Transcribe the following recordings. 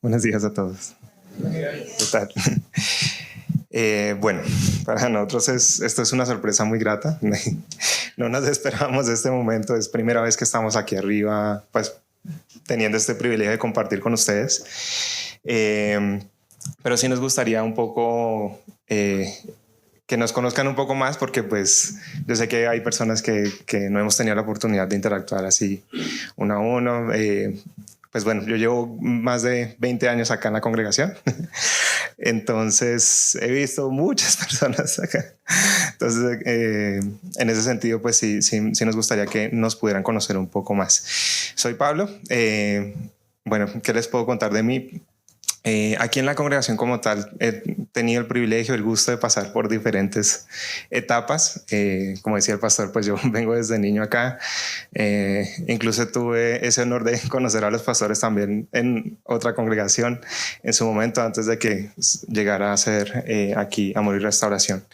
Buenos días a todos. ¿Qué tal? Bueno, para nosotros esto es una sorpresa muy grata. No nos esperábamos este momento. Es primera vez que estamos aquí arriba, pues teniendo este privilegio de compartir con ustedes. Pero sí nos gustaría un poco que nos conozcan un poco más, porque pues yo sé que hay personas que no hemos tenido la oportunidad de interactuar así uno a uno. Pues bueno, yo llevo más de 20 años acá en la congregación, entonces he visto muchas personas acá. Entonces, en ese sentido, pues sí nos gustaría que nos pudieran conocer un poco más. Soy Pablo. Bueno, ¿qué les puedo contar de mí? Aquí en la congregación como tal he tenido el privilegio, el gusto de pasar por diferentes etapas. Como decía el pastor, pues yo vengo desde niño acá. Incluso tuve ese honor de conocer a los pastores también en otra congregación en su momento, antes de que llegara a ser aquí Amor y Restauración.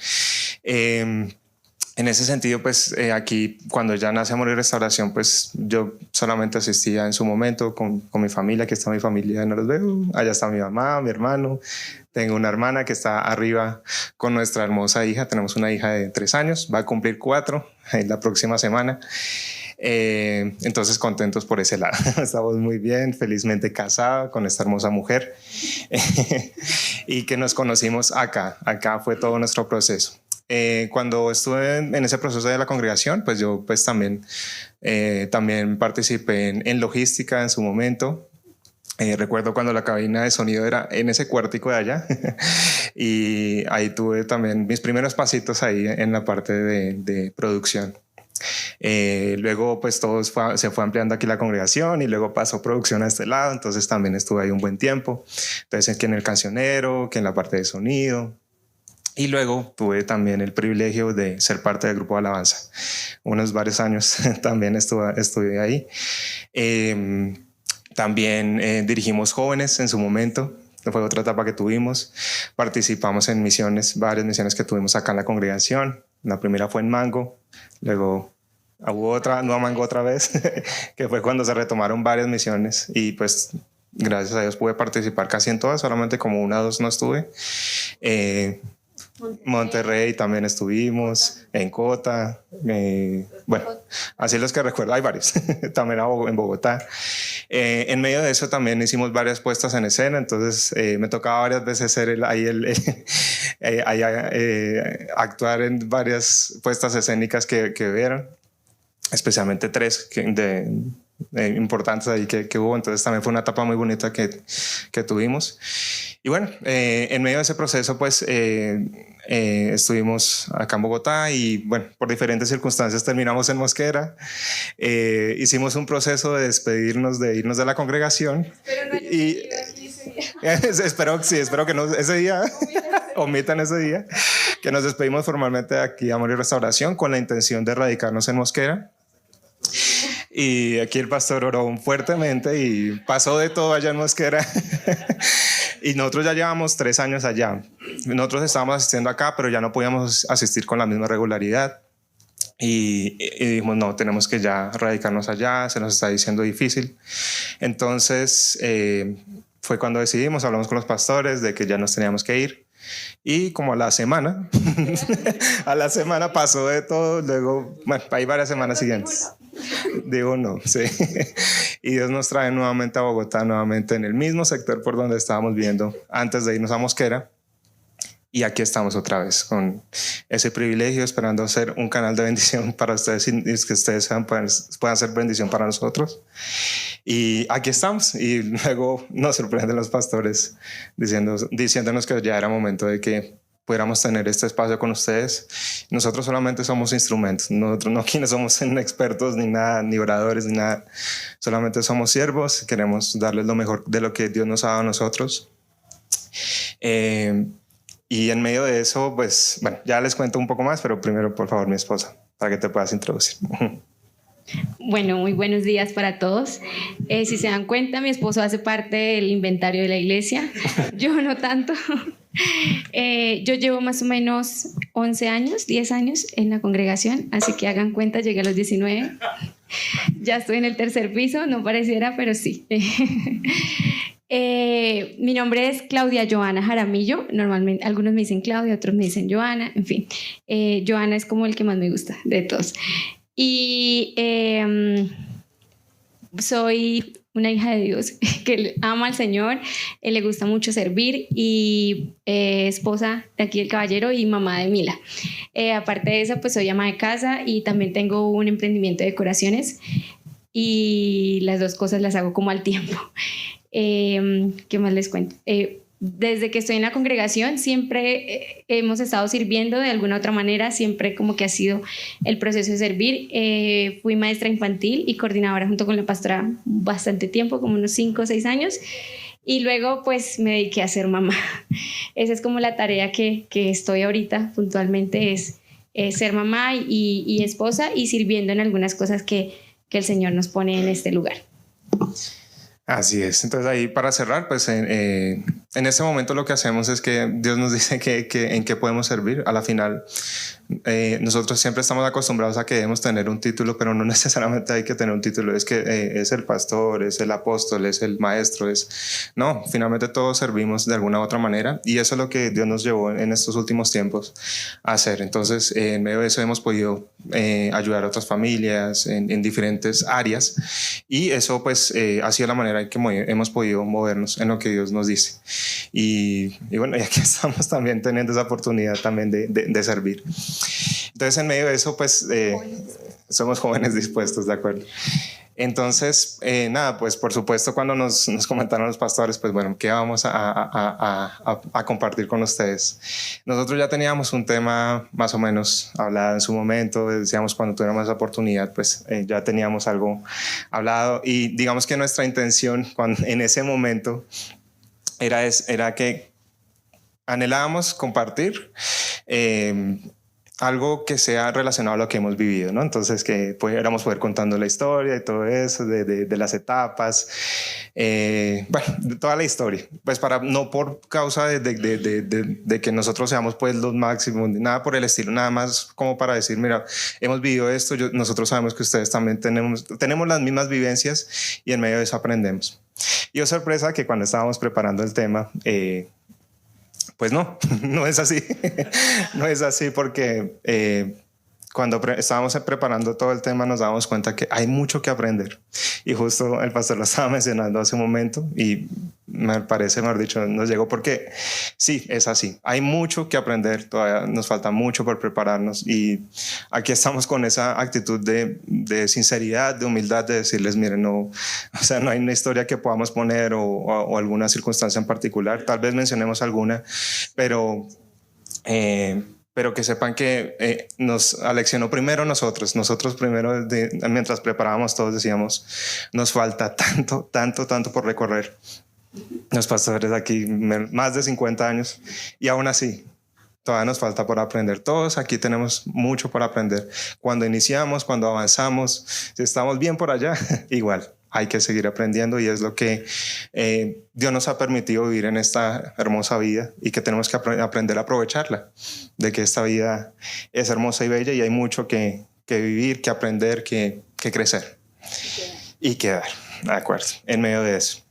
En ese sentido, pues aquí cuando ya nace Amor y Restauración, pues yo solamente asistía en su momento con mi familia. Aquí está mi familia, no los veo. Allá está mi mamá, mi hermano. Tengo una hermana que está arriba con nuestra hermosa hija. Tenemos una hija de 3 años, va a cumplir 4 en la próxima semana. Entonces contentos por ese lado. Estamos muy bien, felizmente casados con esta hermosa mujer. Y que nos conocimos acá fue todo nuestro proceso. Cuando estuve en ese proceso de la congregación, pues yo pues también participé en logística en su momento. Recuerdo cuando la cabina de sonido era en ese cuartico de allá y ahí tuve también mis primeros pasitos ahí en la parte de producción. Luego pues todo se fue ampliando aquí la congregación y luego pasó producción a este lado, entonces también estuve ahí un buen tiempo. Entonces que en el cancionero, que en la parte de sonido. Y luego tuve también el privilegio de ser parte del grupo de alabanza. Varios años también estuve ahí. También dirigimos jóvenes en su momento. Fue otra etapa que tuvimos. Participamos en misiones, varias misiones que tuvimos acá en la congregación. La primera fue en Mango, luego hubo otra, no a Mango otra vez, que fue cuando se retomaron varias misiones y pues gracias a Dios pude participar casi en todas, solamente como 1 o 2 no estuve. Monterrey también estuvimos, en Cota, bueno, así los que recuerdo, hay varios, también en Bogotá. En medio de eso también hicimos varias puestas en escena, entonces me tocaba varias veces ser actuar en varias puestas escénicas que vieron, especialmente 3 importantes ahí que hubo, entonces también fue una etapa muy bonita que tuvimos. Y bueno, en medio de ese proceso pues estuvimos acá en Bogotá y bueno, por diferentes circunstancias terminamos en Mosquera. Hicimos un proceso de despedirnos, de irnos de la congregación. Pero no y espero que no ese día omitan ese día, que nos despedimos formalmente de aquí Amor y Restauración con la intención de radicarnos en Mosquera. Y aquí el pastor oró fuertemente y pasó de todo allá en Mosquera. Y nosotros ya llevamos 3 años allá. Nosotros estábamos asistiendo acá, pero ya no podíamos asistir con la misma regularidad. Y dijimos, no, tenemos que ya radicarnos allá, se nos está diciendo difícil. Entonces fue cuando decidimos, hablamos con los pastores de que ya nos teníamos que ir. Y como a la semana pasó de todo. Luego, bueno, hay varias semanas siguientes. Digo no, sí. Y Dios nos trae nuevamente a Bogotá, nuevamente en el mismo sector por donde estábamos viviendo antes de irnos a Mosquera. Y aquí estamos otra vez con ese privilegio, esperando ser un canal de bendición para ustedes y que ustedes puedan ser bendición para nosotros. Y aquí estamos. Y luego nos sorprenden los pastores diciéndonos que ya era momento de que pudiéramos tener este espacio con ustedes. Nosotros solamente somos instrumentos. Nosotros no quienes somos expertos ni nada, ni oradores ni nada. Solamente somos siervos. Queremos darles lo mejor de lo que Dios nos ha dado a nosotros. Y en medio de eso, pues, bueno, ya les cuento un poco más, pero primero, por favor, mi esposa, para que te puedas introducir. Bueno, muy buenos días para todos. Si se dan cuenta, mi esposo hace parte del inventario de la iglesia, yo no tanto. Yo llevo más o menos 11 años, 10 años en la congregación, así que hagan cuenta, llegué a los 19. Ya estoy en el 3er piso, no pareciera, pero sí. Mi nombre es Claudia Joana Jaramillo. Normalmente algunos me dicen Claudia, otros me dicen Joana, en fin. Joana es como el que más me gusta de todos. Y soy una hija de Dios que ama al Señor, le gusta mucho servir y esposa de aquí del caballero y mamá de Mila. Aparte de eso, pues soy ama de casa y también tengo un emprendimiento de decoraciones y las dos cosas las hago como al tiempo. ¿Qué más les cuento? Desde que estoy en la congregación siempre hemos estado sirviendo de alguna otra manera, siempre como que ha sido el proceso de servir. Fui maestra infantil y coordinadora junto con la pastora bastante tiempo, como unos 5 o 6 años, y luego pues me dediqué a ser mamá. Esa es como la tarea que estoy ahorita puntualmente, es ser mamá y esposa y sirviendo en algunas cosas que el Señor nos pone en este lugar. Así es. Entonces ahí para cerrar, pues en este momento lo que hacemos es que Dios nos dice que en qué podemos servir. A la final, nosotros siempre estamos acostumbrados a que debemos tener un título, pero no necesariamente hay que tener un título. Es que es el pastor, es el apóstol, es el maestro, no, finalmente todos servimos de alguna u otra manera y eso es lo que Dios nos llevó en estos últimos tiempos a hacer. Entonces, en medio de eso hemos podido ayudar a otras familias en diferentes áreas y eso pues ha sido la manera en que hemos podido movernos en lo que Dios nos dice. Y bueno, y aquí estamos también teniendo esa oportunidad también de servir. Entonces, en medio de eso, pues somos jóvenes dispuestos, ¿de acuerdo? Entonces, nada, pues por supuesto cuando nos comentaron los pastores, pues bueno, ¿qué vamos a compartir con ustedes? Nosotros ya teníamos un tema más o menos hablado en su momento, decíamos cuando tuviéramos esa oportunidad, pues ya teníamos algo hablado y digamos que nuestra intención en ese momento era que anhelábamos compartir algo que sea relacionado a lo que hemos vivido, ¿no? Entonces que pudiéramos poder contando la historia y todo eso, de las etapas, bueno, de toda la historia, pues no por causa de que nosotros seamos pues los máximos, nada por el estilo, nada más como para decir, mira, hemos vivido esto, nosotros sabemos que ustedes también tenemos las mismas vivencias y en medio de eso aprendemos. Y oh sorpresa que cuando estábamos preparando el tema, pues no es así. No es así porque cuando estábamos preparando todo el tema nos dábamos cuenta que hay mucho que aprender. Y justo el pastor lo estaba mencionando hace un momento y me parece, mejor dicho, nos llegó porque sí, es así. Hay mucho que aprender, todavía nos falta mucho por prepararnos y aquí estamos con esa actitud de sinceridad, de humildad, de decirles, miren, no hay una historia que podamos poner o alguna circunstancia en particular. Tal vez mencionemos alguna, pero que sepan que nos aleccionó primero nosotros primero, mientras preparábamos todos decíamos, nos falta tanto por recorrer. Los pastores aquí más de 50 años y aún así todavía nos falta por aprender. Todos aquí tenemos mucho por aprender. Cuando iniciamos, cuando avanzamos, si estamos bien por allá, igual hay que seguir aprendiendo y es lo que Dios nos ha permitido vivir en esta hermosa vida y que tenemos que aprender a aprovecharla, de que esta vida es hermosa y bella y hay mucho que vivir, que aprender, que crecer y quedar, de acuerdo, en medio de eso.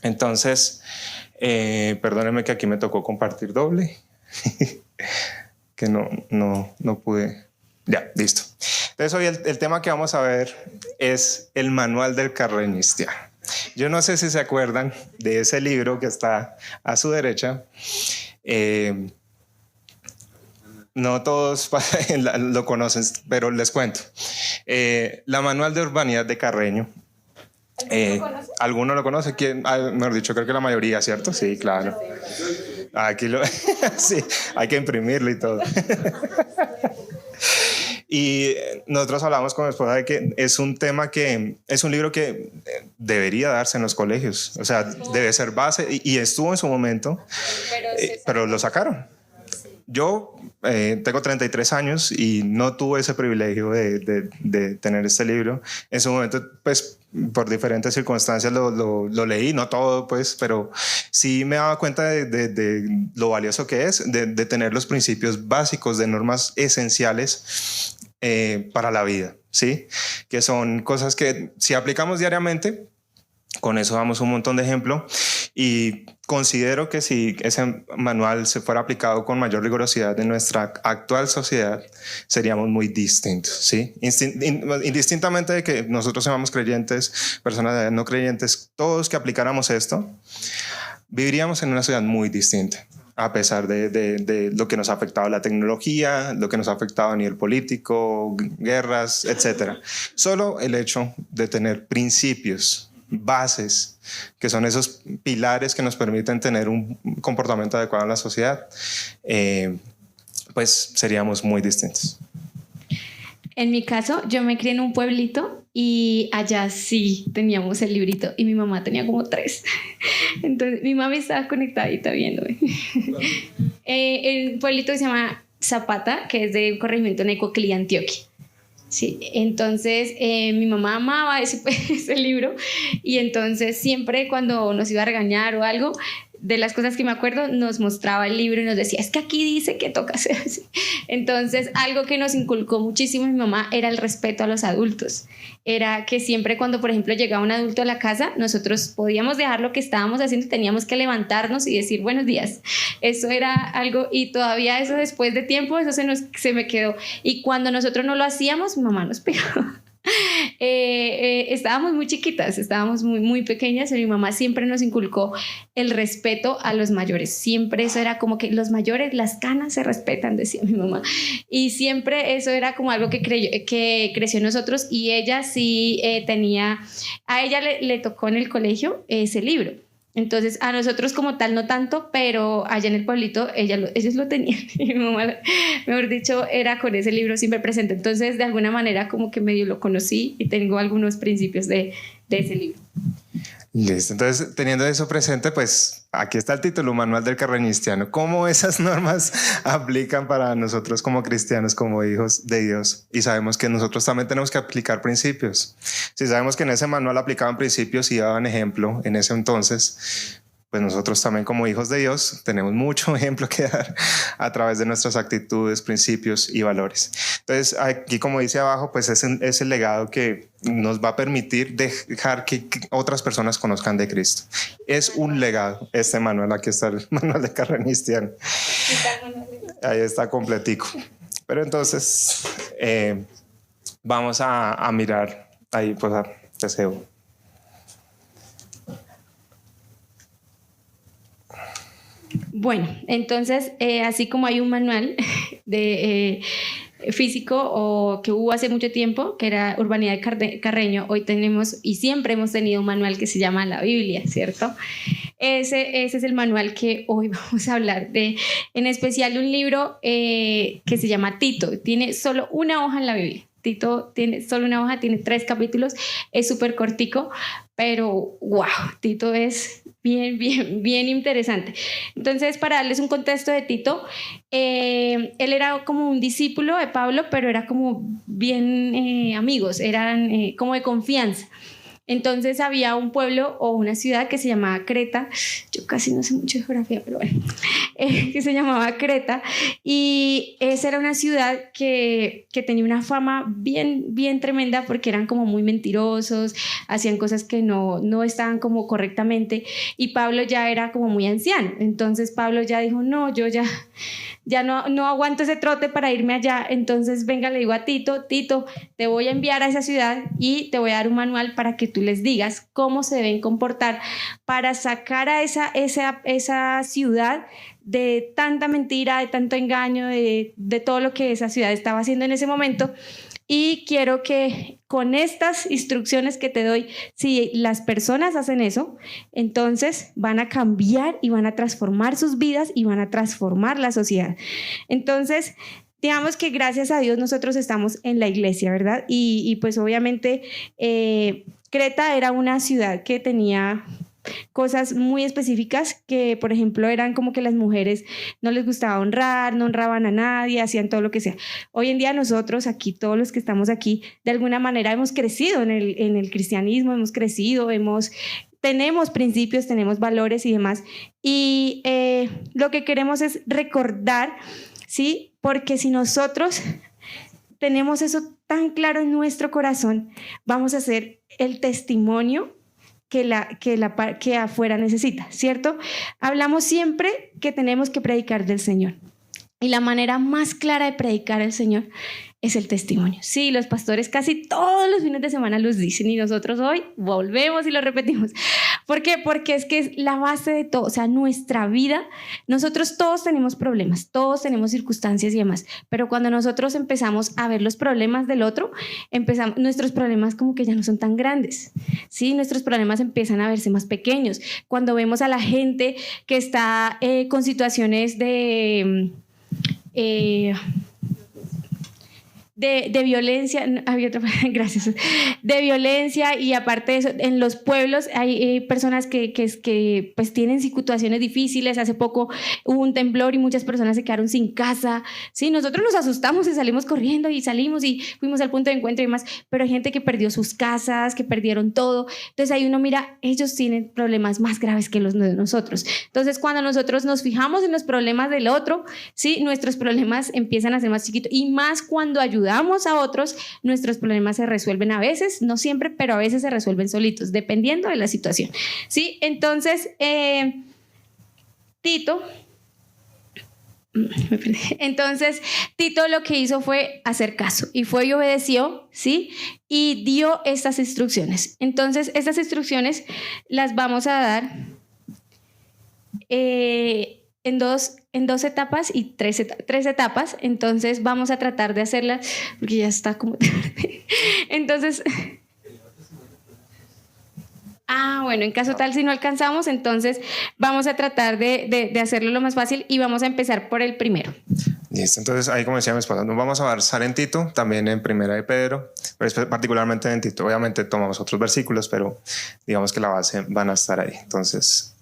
Entonces, perdónenme que aquí me tocó compartir doble, que no pude. Ya, listo. Entonces hoy el tema que vamos a ver es el manual del carreñista. Yo no sé si se acuerdan de ese libro que está a su derecha. No todos lo conocen, pero les cuento. La manual de urbanidad de Carreño. ¿Alguno lo conoce? ¿Quién? Mejor dicho, creo que la mayoría, ¿cierto? Sí, claro. Aquí sí, hay que imprimirlo y todo. Y nosotros hablamos con mi esposa de que es un tema que es un libro que debería darse en los colegios, o sea, debe ser base y estuvo en su momento, pero lo sacaron. Yo tengo 33 años y no tuve ese privilegio de tener este libro. En su momento, pues, por diferentes circunstancias lo leí, no todo, pues, pero sí me daba cuenta de lo valioso que es, de tener los principios básicos, de normas esenciales para la vida, ¿sí? Que son cosas que si aplicamos diariamente, con eso damos un montón de ejemplo Y considero que si ese manual se fuera aplicado con mayor rigurosidad en nuestra actual sociedad, seríamos muy distintos, ¿sí? Indistintamente de que nosotros seamos creyentes, personas no creyentes, todos que aplicáramos esto, viviríamos en una sociedad muy distinta, a pesar de lo que nos ha afectado la tecnología, lo que nos ha afectado a nivel político, guerras, etc. Solo el hecho de tener principios, bases, que son esos pilares que nos permiten tener un comportamiento adecuado en la sociedad, pues seríamos muy distintos. En mi caso, yo me crié en un pueblito y allá sí teníamos el librito y mi mamá tenía como 3. Entonces mi mamá estaba conectadita viéndome. El pueblito se llama Zapata, que es de corregimiento Necoclí, Antioquia. Sí, entonces mi mamá amaba ese libro y entonces siempre cuando nos iba a regañar o algo, de las cosas que me acuerdo, nos mostraba el libro y nos decía, es que aquí dice que toca hacer así. Entonces, algo que nos inculcó muchísimo mi mamá era el respeto a los adultos. Era que siempre cuando, por ejemplo, llegaba un adulto a la casa, nosotros podíamos dejar lo que estábamos haciendo y teníamos que levantarnos y decir buenos días. Eso era algo, y todavía eso después de tiempo, eso se me quedó. Y cuando nosotros no lo hacíamos, mi mamá nos pegaba. Estábamos muy chiquitas, estábamos muy pequeñas y mi mamá siempre nos inculcó el respeto a los mayores. Siempre eso era como que los mayores, las canas se respetan, decía mi mamá. Y siempre eso era como algo que creció en nosotros y ella sí tenía, a ella le tocó en el colegio ese libro. Entonces a nosotros como tal no tanto, pero allá en el pueblito ellos lo tenían y mi mamá, mejor dicho, era con ese libro siempre presente. Entonces de alguna manera como que medio lo conocí y tengo algunos principios de ese libro. Listo, entonces teniendo eso presente, pues aquí está el título, Manual del Carreñistiano. ¿Cómo esas normas aplican para nosotros como cristianos, como hijos de Dios? Y sabemos que nosotros también tenemos que aplicar principios. Si sabemos que en ese manual aplicaban principios y daban ejemplo en ese entonces, pues nosotros también como hijos de Dios tenemos mucho ejemplo que dar a través de nuestras actitudes, principios y valores. Entonces aquí, como dice abajo, pues es el legado que nos va a permitir dejar que otras personas conozcan de Cristo. Es un legado este manual. Aquí está el manual de Carreñistiano. Ahí está completico. Pero entonces vamos a mirar ahí, pues a deseo. Bueno, entonces, así como hay un manual de físico o que hubo hace mucho tiempo, que era Urbanidad de Carreño, hoy tenemos y siempre hemos tenido un manual que se llama la Biblia, ¿cierto? Ese es el manual que hoy vamos a hablar de, en especial de un libro que se llama Tito. Tiene solo una hoja en la Biblia. Tito tiene solo una hoja, tiene 3 capítulos, es súper cortico, pero wow, Tito es bien interesante. Entonces, para darles un contexto de Tito, él era como un discípulo de Pablo, pero era como bien amigos, eran como de confianza. Entonces había un pueblo o una ciudad que se llamaba Creta, yo casi no sé mucho de geografía, pero bueno, que se llamaba Creta, y esa era una ciudad que tenía una fama bien tremenda porque eran como muy mentirosos, hacían cosas que no estaban como correctamente, y Pablo ya era como muy anciano. Entonces Pablo ya dijo, no, yo ya no aguanto ese trote para irme allá. Entonces venga, le digo a Tito, te voy a enviar a esa ciudad y te voy a dar un manual para que tú les digas cómo se deben comportar para sacar a esa ciudad de tanta mentira, de tanto engaño, de todo lo que esa ciudad estaba haciendo en ese momento. Y quiero que con estas instrucciones que te doy, si las personas hacen eso, entonces van a cambiar y van a transformar sus vidas y van a transformar la sociedad. Entonces, digamos que gracias a Dios nosotros estamos en la iglesia, ¿verdad? Y pues obviamente Creta era una ciudad que tenía cosas muy específicas que, por ejemplo, eran como que las mujeres no les gustaba honrar, no honraban a nadie, hacían todo lo que sea. Hoy en día nosotros aquí, todos los que estamos aquí, de alguna manera hemos crecido en el cristianismo, hemos crecido, tenemos principios, tenemos valores y demás. Y lo que queremos es recordar, ¿sí? Porque si nosotros tenemos eso tan claro en nuestro corazón, vamos a ser el testimonio que afuera necesita, ¿cierto? Hablamos siempre que tenemos que predicar del Señor. Y la manera más clara de predicar al Señor es el testimonio. Sí, los pastores casi todos los fines de semana los dicen y nosotros hoy volvemos y lo repetimos. ¿Por qué? Porque es que es la base de todo. O sea, nuestra vida, nosotros todos tenemos problemas, todos tenemos circunstancias y demás, pero cuando nosotros empezamos a ver los problemas del otro, nuestros problemas como que ya no son tan grandes. Sí, nuestros problemas empiezan a verse más pequeños. Cuando vemos a la gente que está con situaciones de violencia, había otra, gracias, de violencia, y aparte de eso, en los pueblos hay personas que pues tienen situaciones difíciles. Hace poco hubo un temblor y muchas personas se quedaron sin casa. Sí, nosotros nos asustamos y salimos corriendo y salimos y fuimos al punto de encuentro y demás, pero hay gente que perdió sus casas, que perdieron todo. Entonces ahí uno mira, ellos tienen problemas más graves que los de nosotros. Entonces cuando nosotros nos fijamos en los problemas del otro, sí, nuestros problemas empiezan a ser más chiquitos, y más cuando ayudamos a otros, nuestros problemas se resuelven a veces, no siempre, pero a veces se resuelven solitos, dependiendo de la situación. ¿Sí? Entonces, Tito lo que hizo fue hacer caso, y fue y obedeció, ¿sí? Y dio estas instrucciones. Entonces, estas instrucciones las vamos a dar en dos etapas y tres etapas. Entonces vamos a tratar de hacerlas porque ya está como tarde. Entonces, bueno, en caso tal si no alcanzamos, entonces vamos a tratar de hacerlo lo más fácil, y vamos a empezar por el primero. Listo, entonces ahí, como decía mi esposa, nos vamos a avanzar en Tito, también en Primera de Pedro, pero particularmente en Tito. Obviamente tomamos otros versículos, pero digamos que la base van a estar ahí. Entonces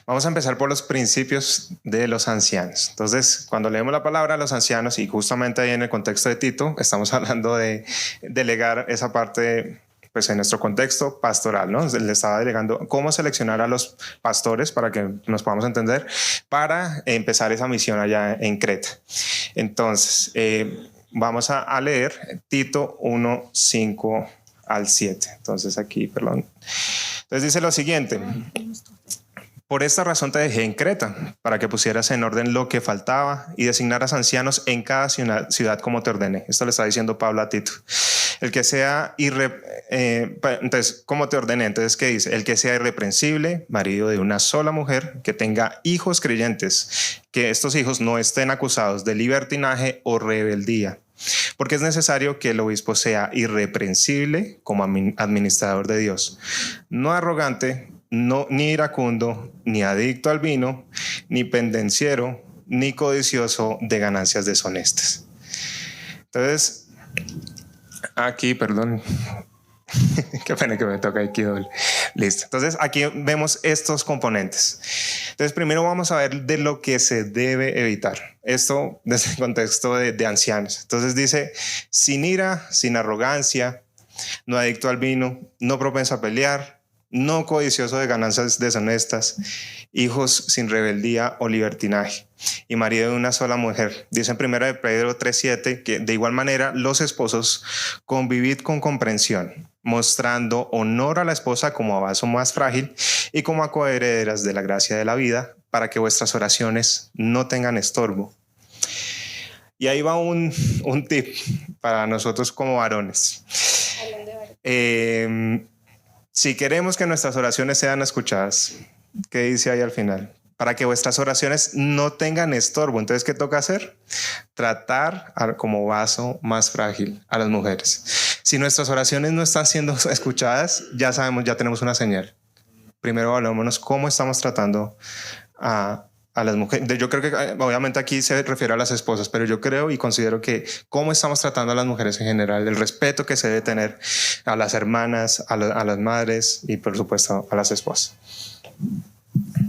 vamos a empezar por los principios de los ancianos. Entonces, cuando leemos la palabra los ancianos, y justamente ahí en el contexto de Tito, estamos hablando de delegar esa parte, pues en nuestro contexto pastoral, ¿no? Le estaba delegando cómo seleccionar a los pastores, para que nos podamos entender, para empezar esa misión allá en Creta. Entonces, vamos a leer Tito 1, 5 al 7. Entonces aquí, perdón. Entonces dice lo siguiente: por esta razón te dejé en Creta, para que pusieras en orden lo que faltaba y designaras ancianos en cada ciudad como te ordené. Esto le está diciendo Pablo a Tito. El que sea entonces, ¿cómo te ordené? Entonces, ¿qué dice? El que sea irreprensible, marido de una sola mujer, que tenga hijos creyentes, que estos hijos no estén acusados de libertinaje o rebeldía. Porque es necesario que el obispo sea irreprensible como administrador de Dios, no arrogante, ni iracundo, ni adicto al vino, ni pendenciero, ni codicioso de ganancias deshonestas. Entonces, aquí, perdón, qué pena que me toca aquí doble. Listo. Entonces, aquí vemos estos componentes. Entonces, primero vamos a ver de lo que se debe evitar. Esto desde el contexto de ancianos. Entonces dice: sin ira, sin arrogancia, no adicto al vino, no propenso a pelear, no codicioso de ganancias deshonestas, hijos sin rebeldía o libertinaje, y marido de una sola mujer. Dice en 1 Pedro 3:7 que de igual manera los esposos convivid con comprensión, mostrando honor a la esposa como a vaso más frágil y como a coherederas de la gracia de la vida, para que vuestras oraciones no tengan estorbo. Y ahí va un tip para nosotros como varones. Si queremos que nuestras oraciones sean escuchadas, ¿qué dice ahí al final? Para que vuestras oraciones no tengan estorbo. Entonces, ¿qué toca hacer? Tratar como vaso más frágil a las mujeres. Si nuestras oraciones no están siendo escuchadas, ya sabemos, ya tenemos una señal. Primero evaluémonos cómo estamos tratando a las mujeres. Yo creo que obviamente aquí se refiere a las esposas, pero yo creo y considero que cómo estamos tratando a las mujeres en general, el respeto que se debe tener a las hermanas, a las madres y por supuesto a las esposas.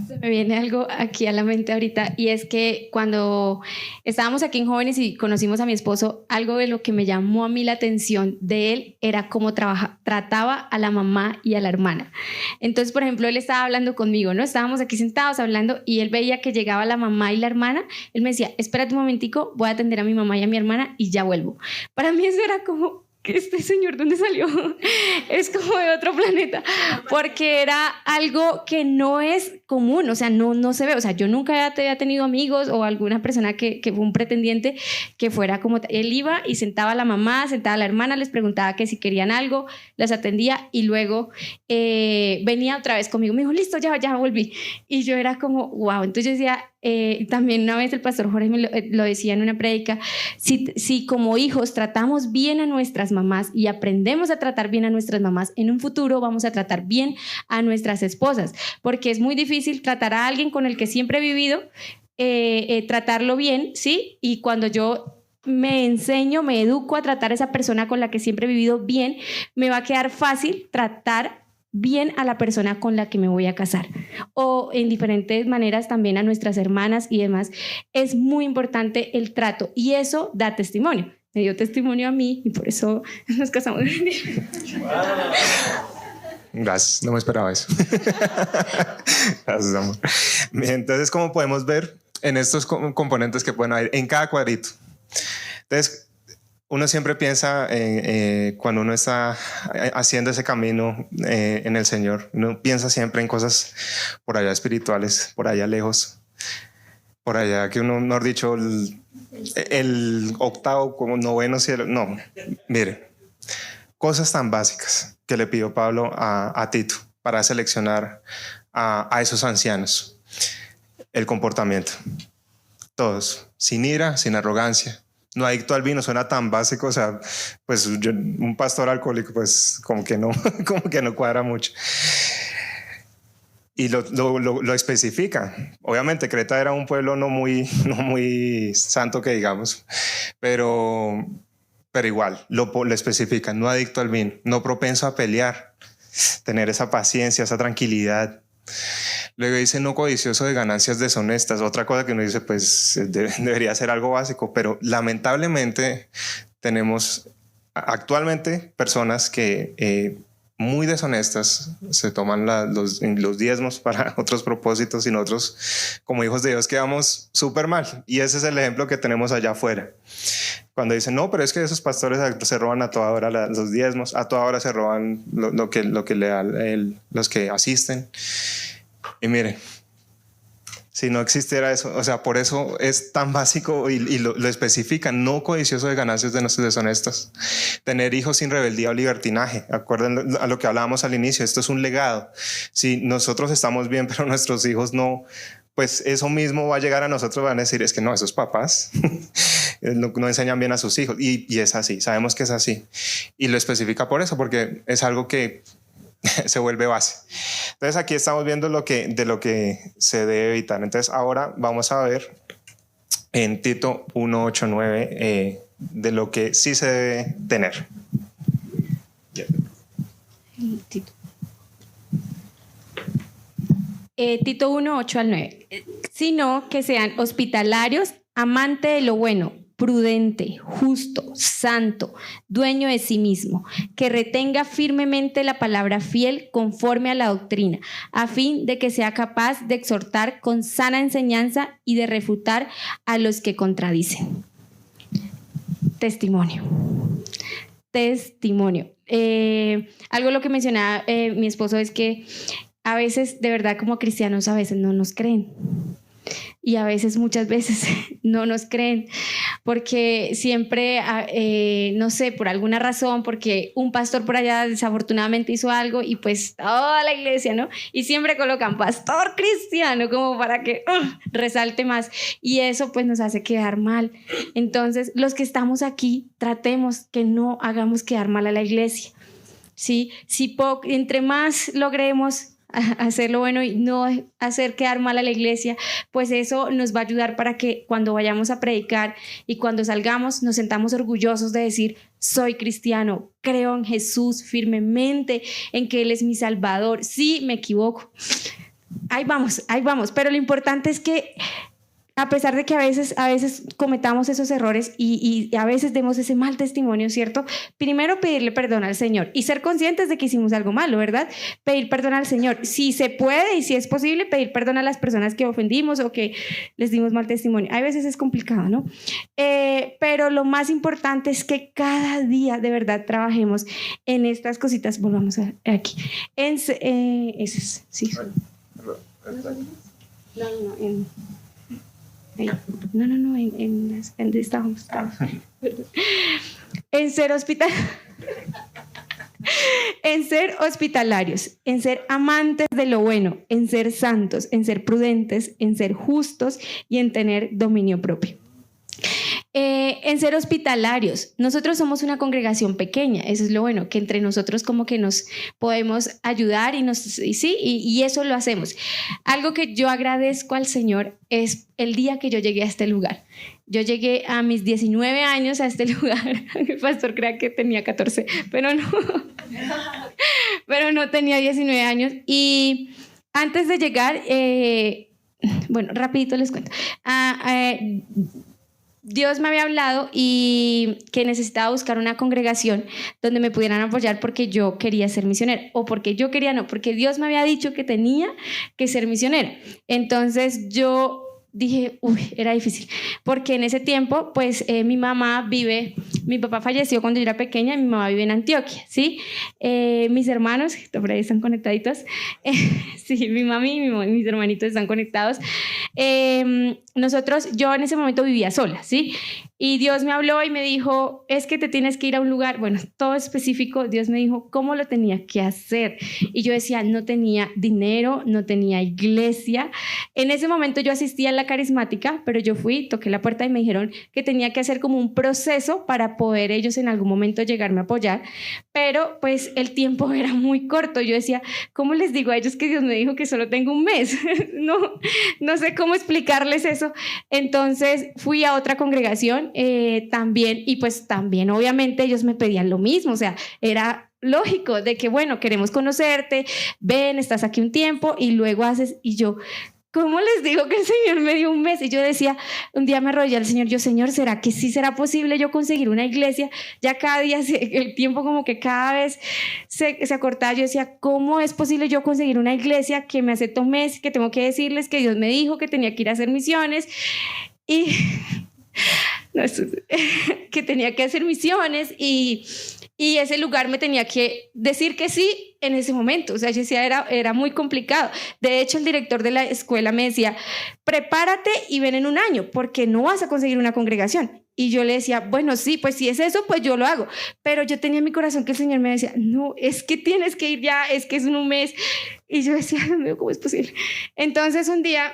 Se me viene algo aquí a la mente ahorita, y es que cuando estábamos aquí en Jóvenes y conocimos a mi esposo, algo de lo que me llamó a mí la atención de él era cómo trataba a la mamá y a la hermana. Entonces, por ejemplo, él estaba hablando conmigo, ¿no? Estábamos aquí sentados hablando y él veía que llegaba la mamá y la hermana. Él me decía: espérate un momentico, voy a atender a mi mamá y a mi hermana y ya vuelvo. Para mí eso era como ¿este señor dónde salió? Es como de otro planeta, porque era algo que no es común, o sea, no se ve, o sea, yo nunca había tenido amigos o alguna persona que fue un pretendiente que fuera como, él iba y sentaba a la mamá, sentaba a la hermana, les preguntaba que si querían algo, las atendía y luego venía otra vez conmigo, me dijo, listo, ya volví, y yo era como, wow, entonces yo decía, también una vez el pastor Jorge me lo decía en una prédica, si como hijos tratamos bien a nuestras mamás y aprendemos a tratar bien a nuestras mamás, en un futuro vamos a tratar bien a nuestras esposas, porque es muy difícil tratar a alguien con el que siempre he vivido, tratarlo bien, ¿sí? Y cuando yo me enseño, me educo a tratar a esa persona con la que siempre he vivido bien, me va a quedar fácil tratar bien a la persona con la que me voy a casar, o en diferentes maneras también a nuestras hermanas y demás. Es muy importante el trato y eso da testimonio. Me dio testimonio a mí y por eso nos casamos. Gracias, no me esperaba eso. Gracias, amor. Bien, entonces, como podemos ver en estos componentes que pueden haber en cada cuadrito, entonces uno siempre piensa cuando uno está haciendo ese camino en el Señor, uno piensa siempre en cosas por allá espirituales, por allá lejos, por allá que uno, mejor dicho, el octavo, como noveno cielo. No, mire, cosas tan básicas que le pidió Pablo a Tito para seleccionar a esos ancianos. El comportamiento, todos, sin ira, sin arrogancia. No adicto al vino, suena tan básico, o sea, pues un pastor alcohólico, pues como que no cuadra mucho. Y lo especifica. Obviamente Creta era un pueblo no muy santo que digamos, pero igual lo especifica. No adicto al vino, no propenso a pelear, tener esa paciencia, esa tranquilidad. Luego dice no codicioso de ganancias deshonestas, otra cosa que uno dice pues debería ser algo básico, pero lamentablemente tenemos actualmente personas que muy deshonestas se toman los diezmos para otros propósitos y nosotros como hijos de Dios quedamos súper mal, y ese es el ejemplo que tenemos allá afuera cuando dicen no, pero es que esos pastores se roban a toda hora los diezmos, a toda hora se roban lo que le da los que asisten. Y miren, si no existiera eso, o sea, por eso es tan básico y lo especifica, no codicioso de ganancias deshonestas, tener hijos sin rebeldía o libertinaje. Acuérdense a lo que hablábamos al inicio, esto es un legado. Si nosotros estamos bien, pero nuestros hijos no, pues eso mismo va a llegar a nosotros, van a decir, es que no, esos papás no enseñan bien a sus hijos, y es así, sabemos que es así, y lo especifica por eso, porque es algo que se vuelve base. Entonces aquí estamos viendo de lo que se debe evitar. Entonces ahora vamos a ver en Tito 1:8-9 de lo que sí se debe tener. Tito 1:8-9. Sino que sean hospitalarios, amante de lo bueno, prudente, justo, santo, dueño de sí mismo, que retenga firmemente la palabra fiel conforme a la doctrina, a fin de que sea capaz de exhortar con sana enseñanza y de refutar a los que contradicen. Testimonio. Algo lo que mencionaba mi esposo es que a veces, de verdad, como cristianos, a veces no nos creen. Y a veces, muchas veces, no nos creen, porque siempre, no sé, por alguna razón, porque un pastor por allá desafortunadamente hizo algo y pues toda la iglesia, ¿no? Y siempre colocan pastor cristiano como para que resalte más, y eso pues nos hace quedar mal. Entonces, los que estamos aquí, tratemos que no hagamos quedar mal a la iglesia, ¿sí? Entre más logremos hacer lo bueno y no hacer quedar mal a la iglesia, pues eso nos va a ayudar para que cuando vayamos a predicar y cuando salgamos nos sentamos orgullosos de decir: soy cristiano, creo en Jesús firmemente, en que Él es mi Salvador. Sí, me equivoco, ahí vamos, pero lo importante es que a pesar de que a veces cometamos esos errores y a veces demos ese mal testimonio, ¿cierto? Primero pedirle perdón al Señor y ser conscientes de que hicimos algo malo, ¿verdad? Pedir perdón al Señor. Si se puede y si es posible, pedir perdón a las personas que ofendimos o que les dimos mal testimonio. A veces es complicado, ¿no? Pero lo más importante es que cada día de verdad trabajemos en estas cositas. Volvamos a aquí. Esas, sí. En ser en ser hospitalarios, en ser amantes de lo bueno, en ser santos, en ser prudentes, en ser justos y en tener dominio propio. En ser hospitalarios. Nosotros somos una congregación pequeña, eso es lo bueno, que entre nosotros como que nos podemos ayudar y eso lo hacemos. Algo que yo agradezco al Señor es el día que yo llegué a este lugar. Yo llegué a mis 19 años a este lugar. El pastor crea que tenía 14, pero no tenía 19 años. Y antes de llegar, bueno, rapidito les cuento. Dios me había hablado y que necesitaba buscar una congregación donde me pudieran apoyar porque yo quería ser misionera, o porque yo quería, no, porque Dios me había dicho que tenía que ser misionera. Entonces yo dije, era difícil, porque en ese tiempo, pues mi papá falleció cuando yo era pequeña, y mi mamá vive en Antioquia, ¿sí? Mis hermanos, por ahí están conectaditos, sí, mi mami y mis hermanitos están conectados. Yo en ese momento vivía sola, ¿sí? Y Dios me habló y me dijo, es que te tienes que ir a un lugar, bueno, todo específico. Dios me dijo cómo lo tenía que hacer. Y yo decía, no tenía dinero, no tenía iglesia. En ese momento yo asistía a la carismática, pero yo fui, toqué la puerta y me dijeron que tenía que hacer como un proceso para poder ellos en algún momento llegarme a apoyar. Pero pues el tiempo era muy corto. Yo decía, ¿cómo les digo a ellos que Dios me dijo que solo tengo un mes? No sé cómo explicarles eso. Entonces fui a otra congregación también, y pues también obviamente ellos me pedían lo mismo, o sea, era lógico de que bueno, queremos conocerte, ven, estás aquí un tiempo y luego haces. Y yo, ¿cómo les digo que el Señor me dio un mes? Y yo decía, un día me arrodillé al Señor, Señor, ¿será que sí será posible yo conseguir una iglesia? Ya cada día el tiempo como que cada vez se acortaba. Yo decía, ¿cómo es posible yo conseguir una iglesia que me acepte un mes, que tengo que decirles que Dios me dijo que tenía que ir a hacer misiones y que tenía que hacer misiones y ese lugar me tenía que decir que sí en ese momento? O sea, yo decía, era muy complicado. De hecho, el director de la escuela me decía, prepárate y ven en un año, porque no vas a conseguir una congregación. Y yo le decía, bueno, sí, pues si es eso, pues yo lo hago. Pero yo tenía en mi corazón que el Señor me decía, no, es que tienes que ir ya, es que es en un mes. Y yo decía, Dios mío, ¿cómo es posible? Entonces un día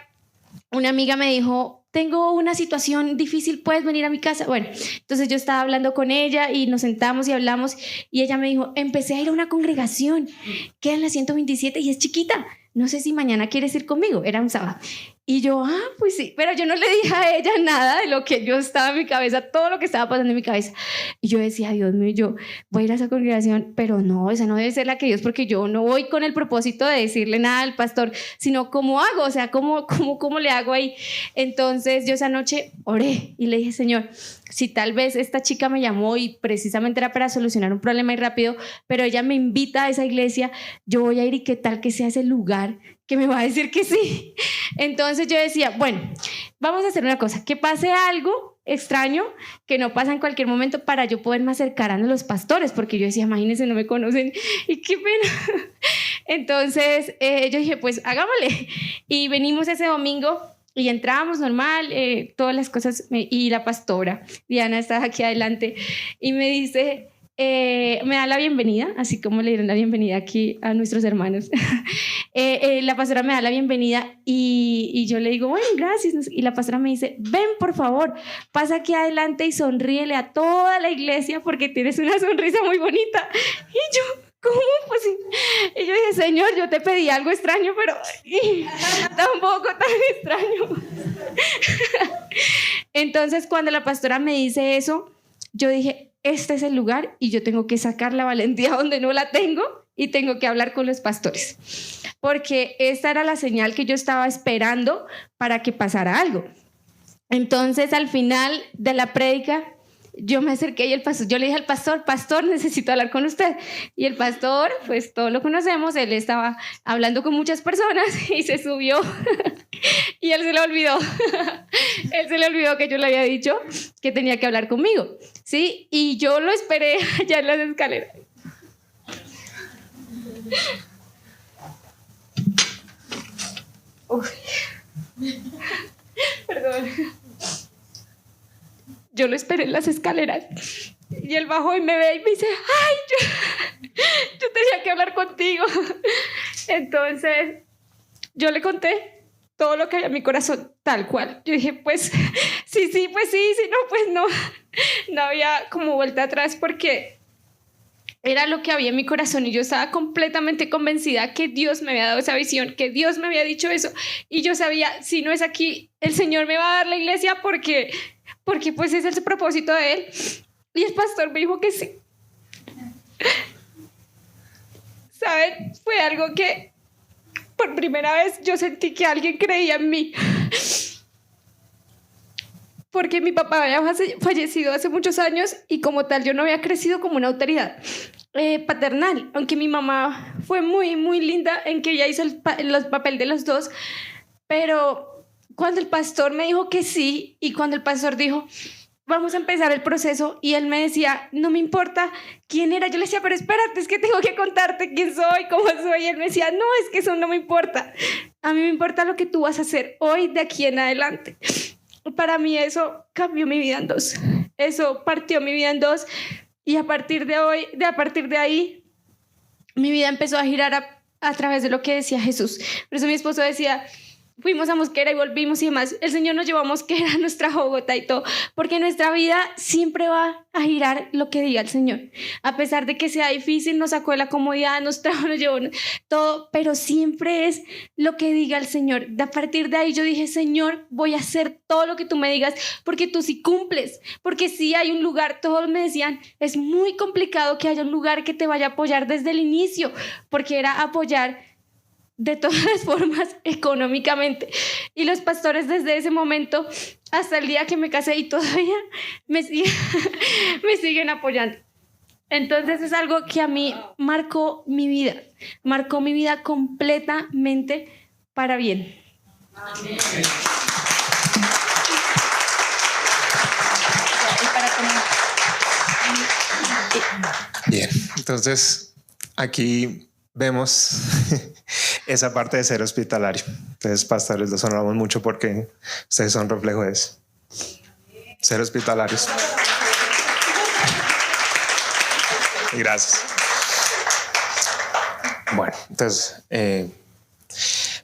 una amiga me dijo, tengo una situación difícil, ¿puedes venir a mi casa? Bueno, entonces yo estaba hablando con ella y nos sentamos y hablamos, y ella me dijo, empecé a ir a una congregación, queda en la 127 y es chiquita, no sé si mañana quieres ir conmigo. Era un sábado. Y yo, pues sí, pero yo no le dije a ella nada de lo que yo estaba en mi cabeza, todo lo que estaba pasando en mi cabeza. Y yo decía, Dios mío, yo voy a ir a esa congregación, pero no, esa no debe ser la que Dios, porque yo no voy con el propósito de decirle nada al pastor, sino cómo hago, o sea, cómo le hago ahí. Entonces yo esa noche oré y le dije, Señor, si tal vez esta chica me llamó y precisamente era para solucionar un problema y rápido, pero ella me invita a esa iglesia, yo voy a ir, y qué tal que sea ese lugar que me va a decir que sí. Entonces yo decía, bueno, vamos a hacer una cosa, que pase algo extraño que no pasa en cualquier momento para yo poderme acercar a los pastores, porque yo decía, imagínense, no me conocen y qué pena. Entonces yo dije, pues hagámosle, y venimos ese domingo y entrábamos normal, todas las cosas, y la pastora Diana estaba aquí adelante y me dice, me da la bienvenida, así como le dieron la bienvenida aquí a nuestros hermanos. La pastora me da la bienvenida y yo le digo, bueno, gracias. Y la pastora me dice, ven, por favor, pasa aquí adelante y sonríele a toda la iglesia porque tienes una sonrisa muy bonita. Y yo, ¿cómo? Pues, y yo dije, Señor, yo te pedí algo extraño, pero tampoco tan extraño. Entonces, cuando la pastora me dice eso, yo dije, este es el lugar y yo tengo que sacar la valentía donde no la tengo y tengo que hablar con los pastores, porque esta era la señal que yo estaba esperando para que pasara algo. Entonces, al final de la prédica, yo me acerqué y yo le dije al pastor, pastor, necesito hablar con usted. Y el pastor, pues todos lo conocemos, él estaba hablando con muchas personas y se subió y él se le olvidó. Él se le olvidó que yo le había dicho que tenía que hablar conmigo, ¿sí? Y yo lo esperé allá en las escaleras. Uf. Perdón. Yo lo esperé en las escaleras y él bajó y me ve y me dice, ay, yo tenía que hablar contigo. Entonces yo le conté todo lo que había en mi corazón, tal cual. Yo dije, pues sí, pues sí, si no, pues no. No había como vuelta atrás porque era lo que había en mi corazón y yo estaba completamente convencida que Dios me había dado esa visión, que Dios me había dicho eso. Y yo sabía, si no es aquí, el Señor me va a dar la iglesia porque pues ese es el propósito de Él. Y el pastor me dijo que sí. ¿Saben? Fue algo que por primera vez yo sentí que alguien creía en mí. Porque mi papá había fallecido hace muchos años y como tal yo no había crecido como una autoridad paternal, aunque mi mamá fue muy, muy linda en que ella hizo el papel de los dos, pero cuando el pastor me dijo que sí y cuando el pastor dijo, vamos a empezar el proceso y él me decía, no me importa quién era, yo le decía, pero espérate, es que tengo que contarte quién soy, cómo soy, y él me decía, no, es que eso no me importa, a mí me importa lo que tú vas a hacer hoy de aquí en adelante. Para mí eso cambió mi vida en dos. Eso partió mi vida en dos. Y a partir de ahí, mi vida empezó a girar a través de lo que decía Jesús. Por eso mi esposo decía, fuimos a Mosquera y volvimos y demás. El Señor nos llevó a Mosquera, nos trajo a Bogotá y todo. Porque nuestra vida siempre va a girar lo que diga el Señor. A pesar de que sea difícil, nos sacó de la comodidad, nos trajo, nos llevó todo. Pero siempre es lo que diga el Señor. A partir de ahí yo dije, Señor, voy a hacer todo lo que tú me digas. Porque tú sí cumples. Porque sí hay un lugar, todos me decían, es muy complicado que haya un lugar que te vaya a apoyar desde el inicio. Porque era apoyar de todas las formas económicamente. Y los pastores desde ese momento hasta el día que me casé y todavía me siguen apoyando. Entonces es algo que a mí marcó mi vida completamente para bien. Amén. Bien, entonces aquí vemos esa parte de ser hospitalario. Entonces, pastores, los honramos mucho porque ustedes son reflejo de eso. Ser hospitalarios. Gracias. Bueno, entonces, bien,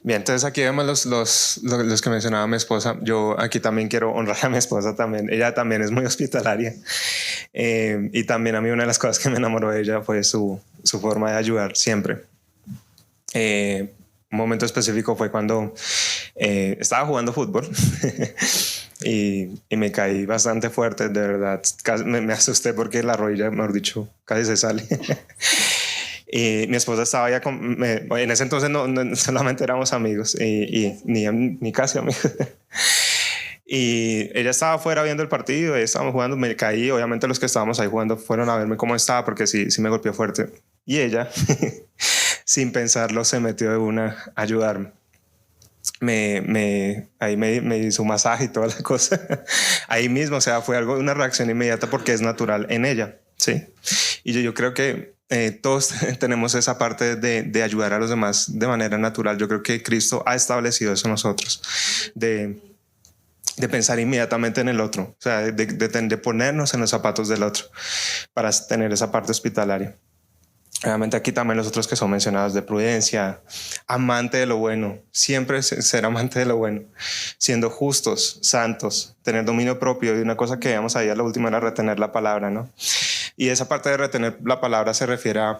entonces aquí vemos los que mencionaba mi esposa. Yo aquí también quiero honrar a mi esposa también. Ella también es muy hospitalaria. Y también a mí una de las cosas que me enamoró de ella fue su forma de ayudar siempre. Un momento específico fue cuando estaba jugando fútbol y me caí bastante fuerte, de verdad. Me asusté porque la rodilla, mejor dicho, casi se sale. Y mi esposa estaba ya en ese entonces no solamente éramos amigos y ni casi amigos. Y ella estaba afuera viendo el partido, estábamos jugando, me caí, obviamente los que estábamos ahí jugando fueron a verme cómo estaba porque sí me golpeó fuerte. Y ella, sin pensarlo, se metió de una a ayudarme. Ahí me hizo un masaje y toda la cosa. Ahí mismo, o sea, fue una reacción inmediata porque es natural en ella, ¿sí? Y yo creo que todos tenemos esa parte de ayudar a los demás de manera natural. Yo creo que Cristo ha establecido eso en nosotros, de pensar inmediatamente en el otro, o sea, de ponernos en los zapatos del otro para tener esa parte hospitalaria. Obviamente aquí también los otros que son mencionados de prudencia, amante de lo bueno, siempre ser amante de lo bueno, siendo justos, santos, tener dominio propio. Y una cosa que veíamos ahí a la última era retener la palabra, ¿no? Y esa parte de retener la palabra se refiere a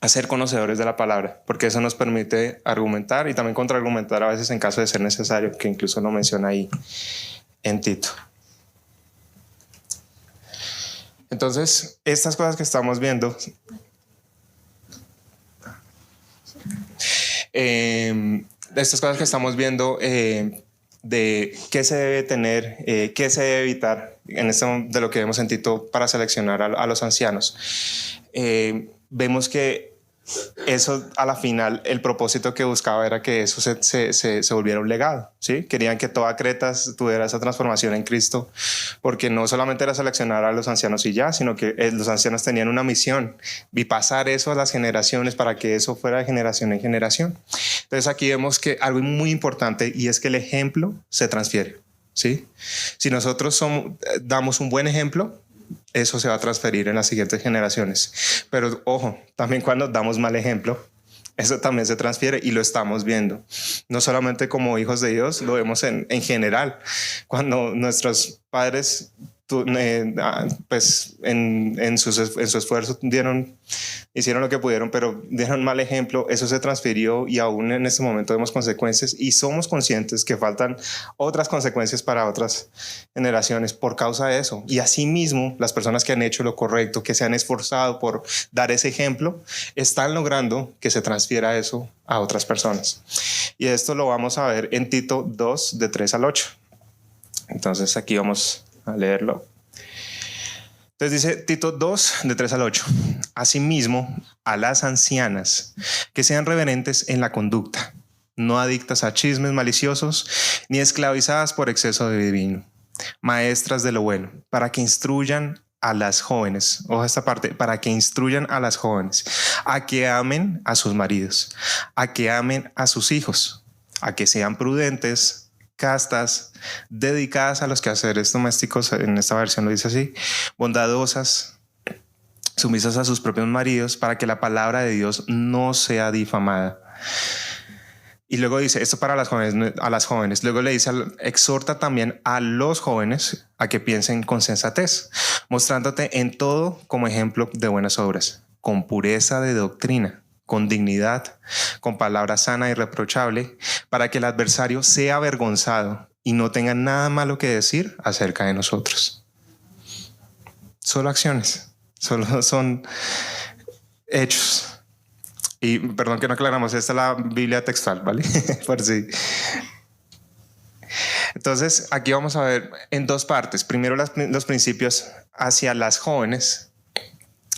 ser conocedores de la palabra, porque eso nos permite argumentar y también contraargumentar a veces en caso de ser necesario, que incluso lo menciona ahí en Tito. Entonces, estas cosas que estamos viendo, de qué se debe tener, qué se debe evitar de lo que vemos en Tito para seleccionar a los ancianos. Vemos que eso, a la final, el propósito que buscaba era que eso se volviera un legado, ¿sí? Querían que toda Creta tuviera esa transformación en Cristo, porque no solamente era seleccionar a los ancianos y ya, sino que los ancianos tenían una misión y pasar eso a las generaciones para que eso fuera de generación en generación. Entonces aquí vemos que algo muy importante, y es que el ejemplo se transfiere, ¿sí? Si nosotros damos un buen ejemplo, eso se va a transferir en las siguientes generaciones. Pero ojo, también cuando damos mal ejemplo, eso también se transfiere, y lo estamos viendo. No solamente como hijos de Dios, lo vemos en general. Cuando nuestros padres, pues en su esfuerzo hicieron lo que pudieron, pero dieron mal ejemplo, eso se transfirió, y aún en este momento vemos consecuencias, y somos conscientes que faltan otras consecuencias para otras generaciones por causa de eso. Y asimismo, las personas que han hecho lo correcto, que se han esforzado por dar ese ejemplo, están logrando que se transfiera eso a otras personas. Y esto lo vamos a ver en Tito 2, de 3 al 8. Entonces aquí vamos a leerlo. Entonces dice Tito 2, de 3 al 8. Asimismo, a las ancianas, que sean reverentes en la conducta, no adictas a chismes maliciosos, ni esclavizadas por exceso de vino, maestras de lo bueno, para que instruyan a las jóvenes, ojo esta parte, para que instruyan a las jóvenes, a que amen a sus maridos, a que amen a sus hijos, a que sean prudentes, castas, dedicadas a los quehaceres domésticos, en esta versión lo dice así, bondadosas, sumisas a sus propios maridos, para que la palabra de Dios no sea difamada. Y luego dice esto para las jóvenes, luego le dice, exhorta también a los jóvenes a que piensen con sensatez, mostrándote en todo como ejemplo de buenas obras, con pureza de doctrina, con dignidad, con palabra sana y irreprochable, para que el adversario sea avergonzado y no tenga nada malo que decir acerca de nosotros. Solo acciones, solo son hechos. Y perdón que no aclaramos, esta es la Biblia textual, ¿vale? Por si. Entonces, aquí vamos a ver en dos partes. Primero, los principios hacia las jóvenes,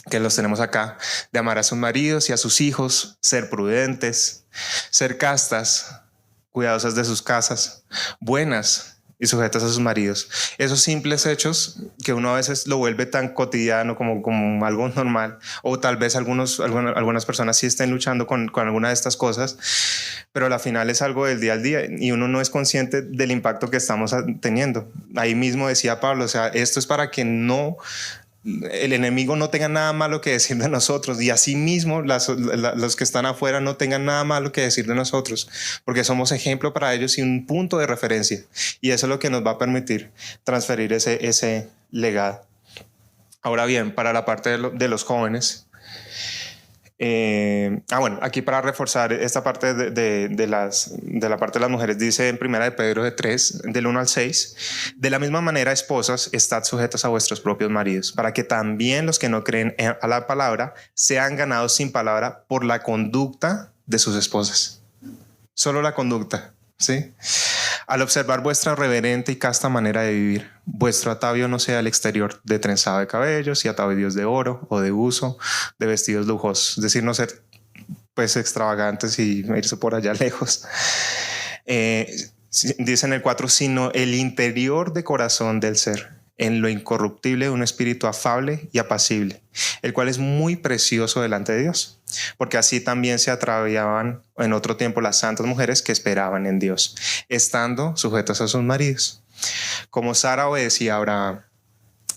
que los tenemos acá, de amar a sus maridos y a sus hijos, ser prudentes, ser castas, cuidadosas de sus casas, buenas y sujetas a sus maridos. Esos simples hechos que uno a veces lo vuelve tan cotidiano como algo normal, o tal vez algunas personas sí estén luchando con alguna de estas cosas, pero al final es algo del día al día y uno no es consciente del impacto que estamos teniendo. Ahí mismo decía Pablo, o sea, esto es para que el enemigo no tenga nada malo que decir de nosotros, y asimismo los que están afuera no tengan nada malo que decir de nosotros, porque somos ejemplo para ellos y un punto de referencia, y eso es lo que nos va a permitir transferir ese legado. Ahora bien, para la parte de los jóvenes, bueno, aquí para reforzar esta parte de la parte de las mujeres, dice en 1 de Pedro de 3, del 1 al 6, de la misma manera, esposas, estad sujetas a vuestros propios maridos, para que también los que no creen a la palabra sean ganados sin palabra por la conducta de sus esposas. Solo la conducta, ¿sí? Al observar vuestra reverente y casta manera de vivir, vuestro atavio no sea el exterior de trenzado de cabellos y atavíos de oro o de uso de vestidos lujosos, es decir, no ser pues extravagantes y irse por allá lejos. Dice en el 4, sino el interior de corazón del ser, en lo incorruptible de un espíritu afable y apacible, el cual es muy precioso delante de Dios, porque así también se ataviaban en otro tiempo las santas mujeres que esperaban en Dios, estando sujetas a sus maridos, como Sara obedecía a Abraham,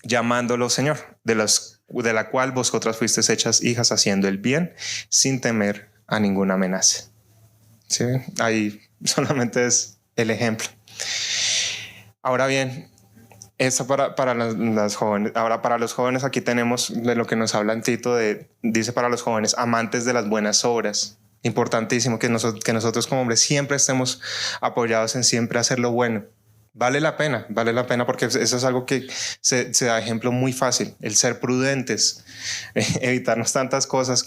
llamándolo Señor, de la cual vosotras fuisteis hechas hijas haciendo el bien sin temer a ninguna amenaza. ¿Sí? Ahí solamente es el ejemplo. Ahora bien, eso para las jóvenes. Ahora para los jóvenes, aquí tenemos de lo que nos habla en Tito, dice para los jóvenes, amantes de las buenas obras. Importantísimo que nosotros como hombres siempre estemos apoyados en siempre hacer lo bueno, vale la pena porque eso es algo que se da ejemplo muy fácil, el ser prudentes, evitarnos tantas cosas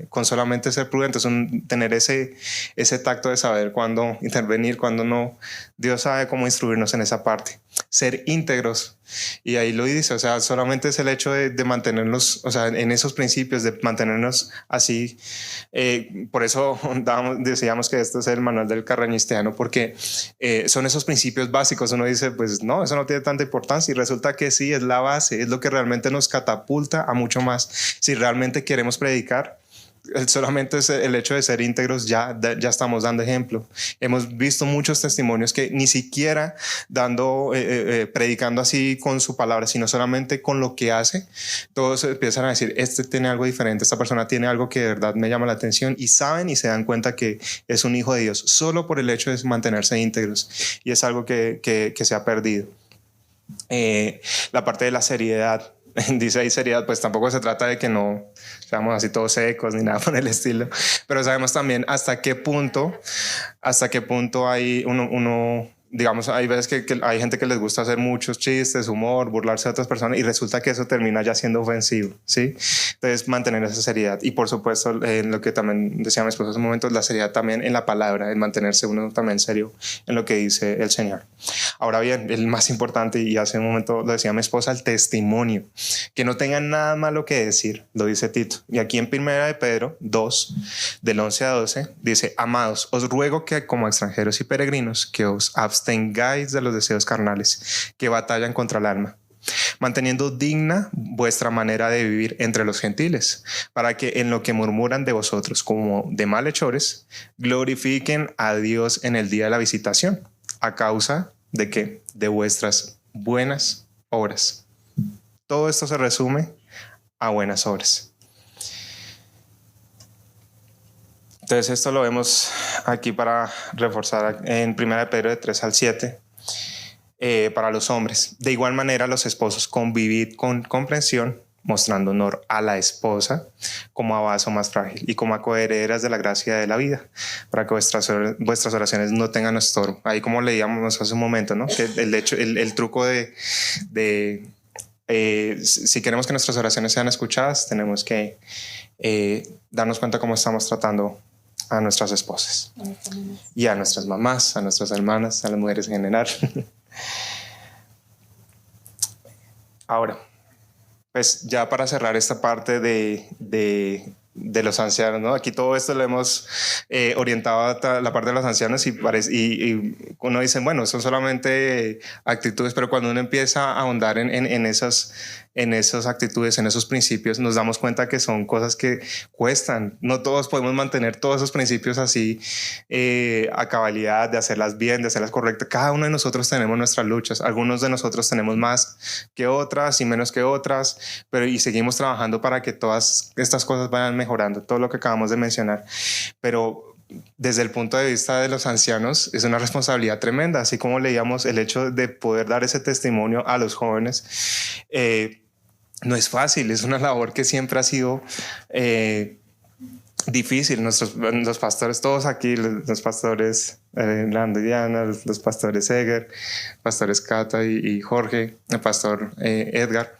con solamente ser prudentes, tener ese tacto de saber cuándo intervenir, cuándo no. Dios sabe cómo instruirnos en esa parte, ser íntegros. Y ahí lo dice, o sea, solamente es el hecho de mantenernos, o sea, en esos principios, de mantenernos así. Por eso decíamos que esto es el manual del carrañistiano, porque son esos principios básicos. Uno dice, pues no, eso no tiene tanta importancia, y resulta que sí, es la base, es lo que realmente nos catapulta a mucho más. Si realmente queremos predicar, solamente es el hecho de ser íntegros, ya estamos dando ejemplo. Hemos visto muchos testimonios que ni siquiera predicando así con su palabra, sino solamente con lo que hace, todos empiezan a decir, este tiene algo diferente, esta persona tiene algo que de verdad me llama la atención, y saben y se dan cuenta que es un hijo de Dios solo por el hecho de mantenerse íntegros, y es algo que se ha perdido. La parte de la seriedad, dice ahí seriedad, pues tampoco se trata de que no seamos así todos secos ni nada por el estilo, pero sabemos también hasta qué punto hay uno digamos, hay veces que hay gente que les gusta hacer muchos chistes, humor, burlarse de otras personas, y resulta que eso termina ya siendo ofensivo, ¿sí? Entonces, mantener esa seriedad. Y por supuesto, lo que también decía mi esposo hace un momento, la seriedad también en la palabra, en mantenerse uno también serio en lo que dice el Señor. Ahora bien, el más importante, y hace un momento lo decía mi esposa, el testimonio. Que no tengan nada malo que decir, lo dice Tito. Y aquí en 1 de Pedro 2, del 11 a 12, dice: amados, os ruego que como extranjeros y peregrinos, que os abstengáis de los deseos carnales que batallan contra el alma, manteniendo digna vuestra manera de vivir entre los gentiles, para que en lo que murmuran de vosotros como de malhechores, glorifiquen a Dios en el día de la visitación, a causa de ¿qué? De vuestras buenas obras. Todo esto se resume a buenas obras. Entonces esto lo vemos aquí para reforzar en 1 Pedro de 3 al 7. Para los hombres. De igual manera, los esposos, convivid con comprensión, mostrando honor a la esposa como a vaso más frágil y como a coherederas de la gracia de la vida, para que vuestras oraciones no tengan estorbo. Ahí, como leíamos hace un momento, ¿no? Que el truco si queremos que nuestras oraciones sean escuchadas, tenemos que darnos cuenta cómo estamos tratando a nuestras esposas y a nuestras mamás, a nuestras hermanas, a las mujeres en general. Ahora, pues ya para cerrar esta parte de los ancianos, ¿no? Aquí todo esto lo hemos orientado a la parte de los ancianos, y uno dice, bueno, son solamente actitudes, pero cuando uno empieza a ahondar en esas actitudes, en esos principios, nos damos cuenta que son cosas que cuestan. No todos podemos mantener todos esos principios así a cabalidad, de hacerlas bien, de hacerlas correctas. Cada uno de nosotros tenemos nuestras luchas. Algunos de nosotros tenemos más que otras y menos que otras, y seguimos trabajando para que todas estas cosas vayan mejorando, todo lo que acabamos de mencionar. Pero desde el punto de vista de los ancianos es una responsabilidad tremenda, así como leíamos, el hecho de poder dar ese testimonio a los jóvenes no es fácil, es una labor que siempre ha sido difícil. Los pastores, todos aquí, los pastores Lando y Diana, los pastores Eger, pastores Cata y Jorge, el pastor Edgar,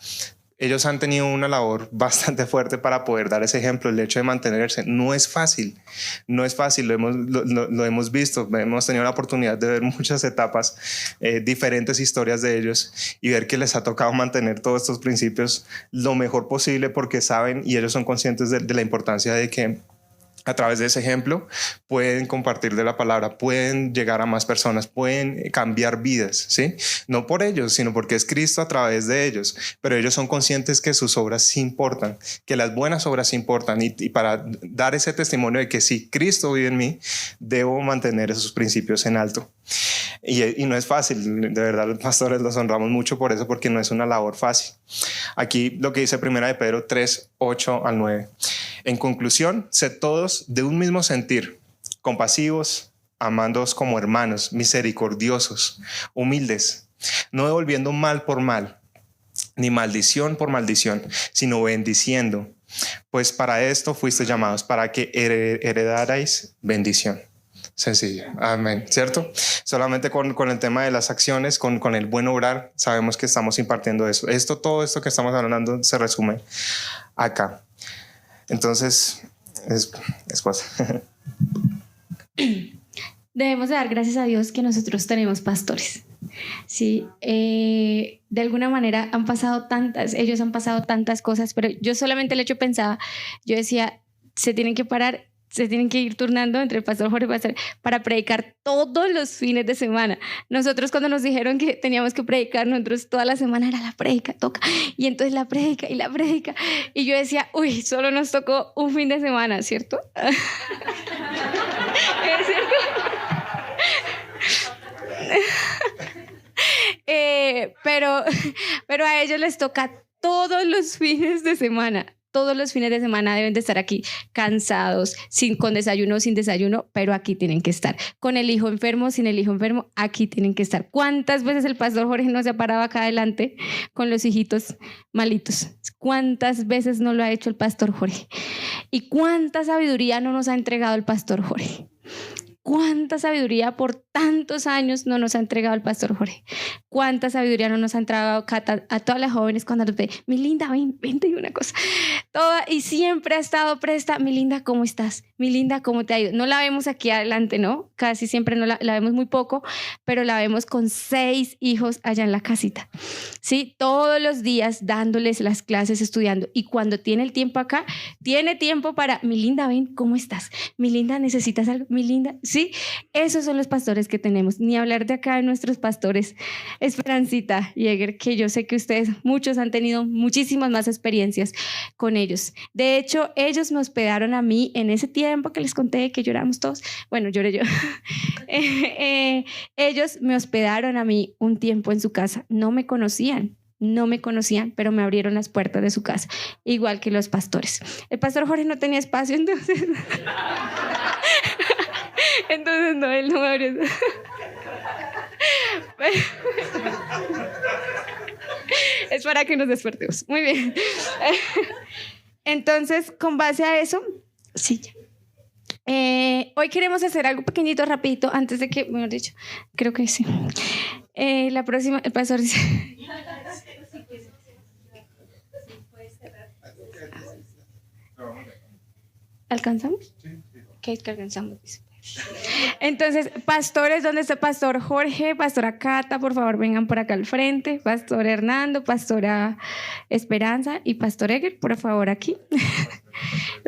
ellos han tenido una labor bastante fuerte para poder dar ese ejemplo. El hecho de mantenerse no es fácil, lo hemos visto, hemos tenido la oportunidad de ver muchas etapas, diferentes historias de ellos, y ver que les ha tocado mantener todos estos principios lo mejor posible, porque saben y ellos son conscientes de la importancia de que a través de ese ejemplo pueden compartir de la palabra, pueden llegar a más personas, pueden cambiar vidas, ¿sí? No por ellos, sino porque es Cristo a través de ellos, pero ellos son conscientes que sus obras sí importan, que las buenas obras sí importan, y para dar ese testimonio de que si Cristo vive en mí, debo mantener esos principios en alto. Y no es fácil, de verdad, los pastores los honramos mucho por eso, porque no es una labor fácil. Aquí lo que dice 1 de Pedro 3, 8 al 9. En conclusión, sed todos de un mismo sentir, compasivos, amándoos como hermanos, misericordiosos, humildes, no devolviendo mal por mal, ni maldición por maldición, sino bendiciendo, pues para esto fuisteis llamados, para que heredarais bendición. Sencillo, amén, ¿cierto? Solamente con el tema de las acciones, con el buen obrar, sabemos que estamos impartiendo eso. Todo esto que estamos hablando se resume acá. Entonces, esposa. Debemos de dar gracias a Dios que nosotros tenemos pastores. Sí, de alguna manera ellos han pasado tantas cosas, pero yo solamente el hecho pensaba, yo decía, se tienen que parar, se tienen que ir turnando entre el pastor Jorge y el pastor para predicar todos los fines de semana. Nosotros cuando nos dijeron que teníamos que predicar, nosotros toda la semana era la prédica, toca, y entonces la prédica y la prédica, y yo decía, uy, solo nos tocó un fin de semana, ¿cierto? ¿Es cierto? Pero a ellos les toca todos los fines de semana. Todos los fines de semana deben de estar aquí cansados, con desayuno o sin desayuno, pero aquí tienen que estar. Con el hijo enfermo, sin el hijo enfermo, aquí tienen que estar. ¿Cuántas veces el pastor Jorge no se ha parado acá adelante con los hijitos malitos? ¿Cuántas veces no lo ha hecho el pastor Jorge? ¿Y cuánta sabiduría no nos ha entregado el pastor Jorge? ¿Cuánta sabiduría por tantos años no nos ha entregado el pastor Jorge? ¿Cuánta sabiduría no nos ha entregado Cata a todas las jóvenes cuando nos ve? Mi linda, ven, te digo una cosa. Y siempre ha estado presta. Mi linda, ¿cómo estás? Mi linda, ¿cómo te ha ido? No la vemos aquí adelante, ¿no? Casi siempre no la vemos muy poco, pero la vemos con 6 hijos allá en la casita. ¿Sí? Todos los días dándoles las clases, estudiando. Y cuando tiene el tiempo acá, tiene tiempo para, mi linda, ven, ¿cómo estás? Mi linda, ¿necesitas algo? Mi linda, ¿sí? Esos son los pastores que tenemos. Ni hablar de acá de nuestros pastores, Esperancita Jäger, que yo sé que ustedes, muchos han tenido muchísimas más experiencias con ellos. De hecho, ellos me hospedaron a mí en ese tiempo que les conté que lloramos todos. Bueno, lloré yo. Ellos me hospedaron a mí un tiempo en su casa. No me conocían, pero me abrieron las puertas de su casa, igual que los pastores. El pastor Jorge no tenía espacio, entonces no, él no me abrió. Es para que nos despertemos. Muy bien. Entonces, con base a eso, sí. Hoy queremos hacer algo pequeñito, rapidito, antes de que, mejor dicho, creo que sí. La próxima, el pastor dice. ¿Alcanzamos? ¿Qué es que alcanzamos? Entonces, pastores, ¿dónde está Pastor Jorge? Pastora Cata, por favor, vengan por acá al frente. Pastor Hernando, Pastora Esperanza y Pastor Edgar, por favor, aquí.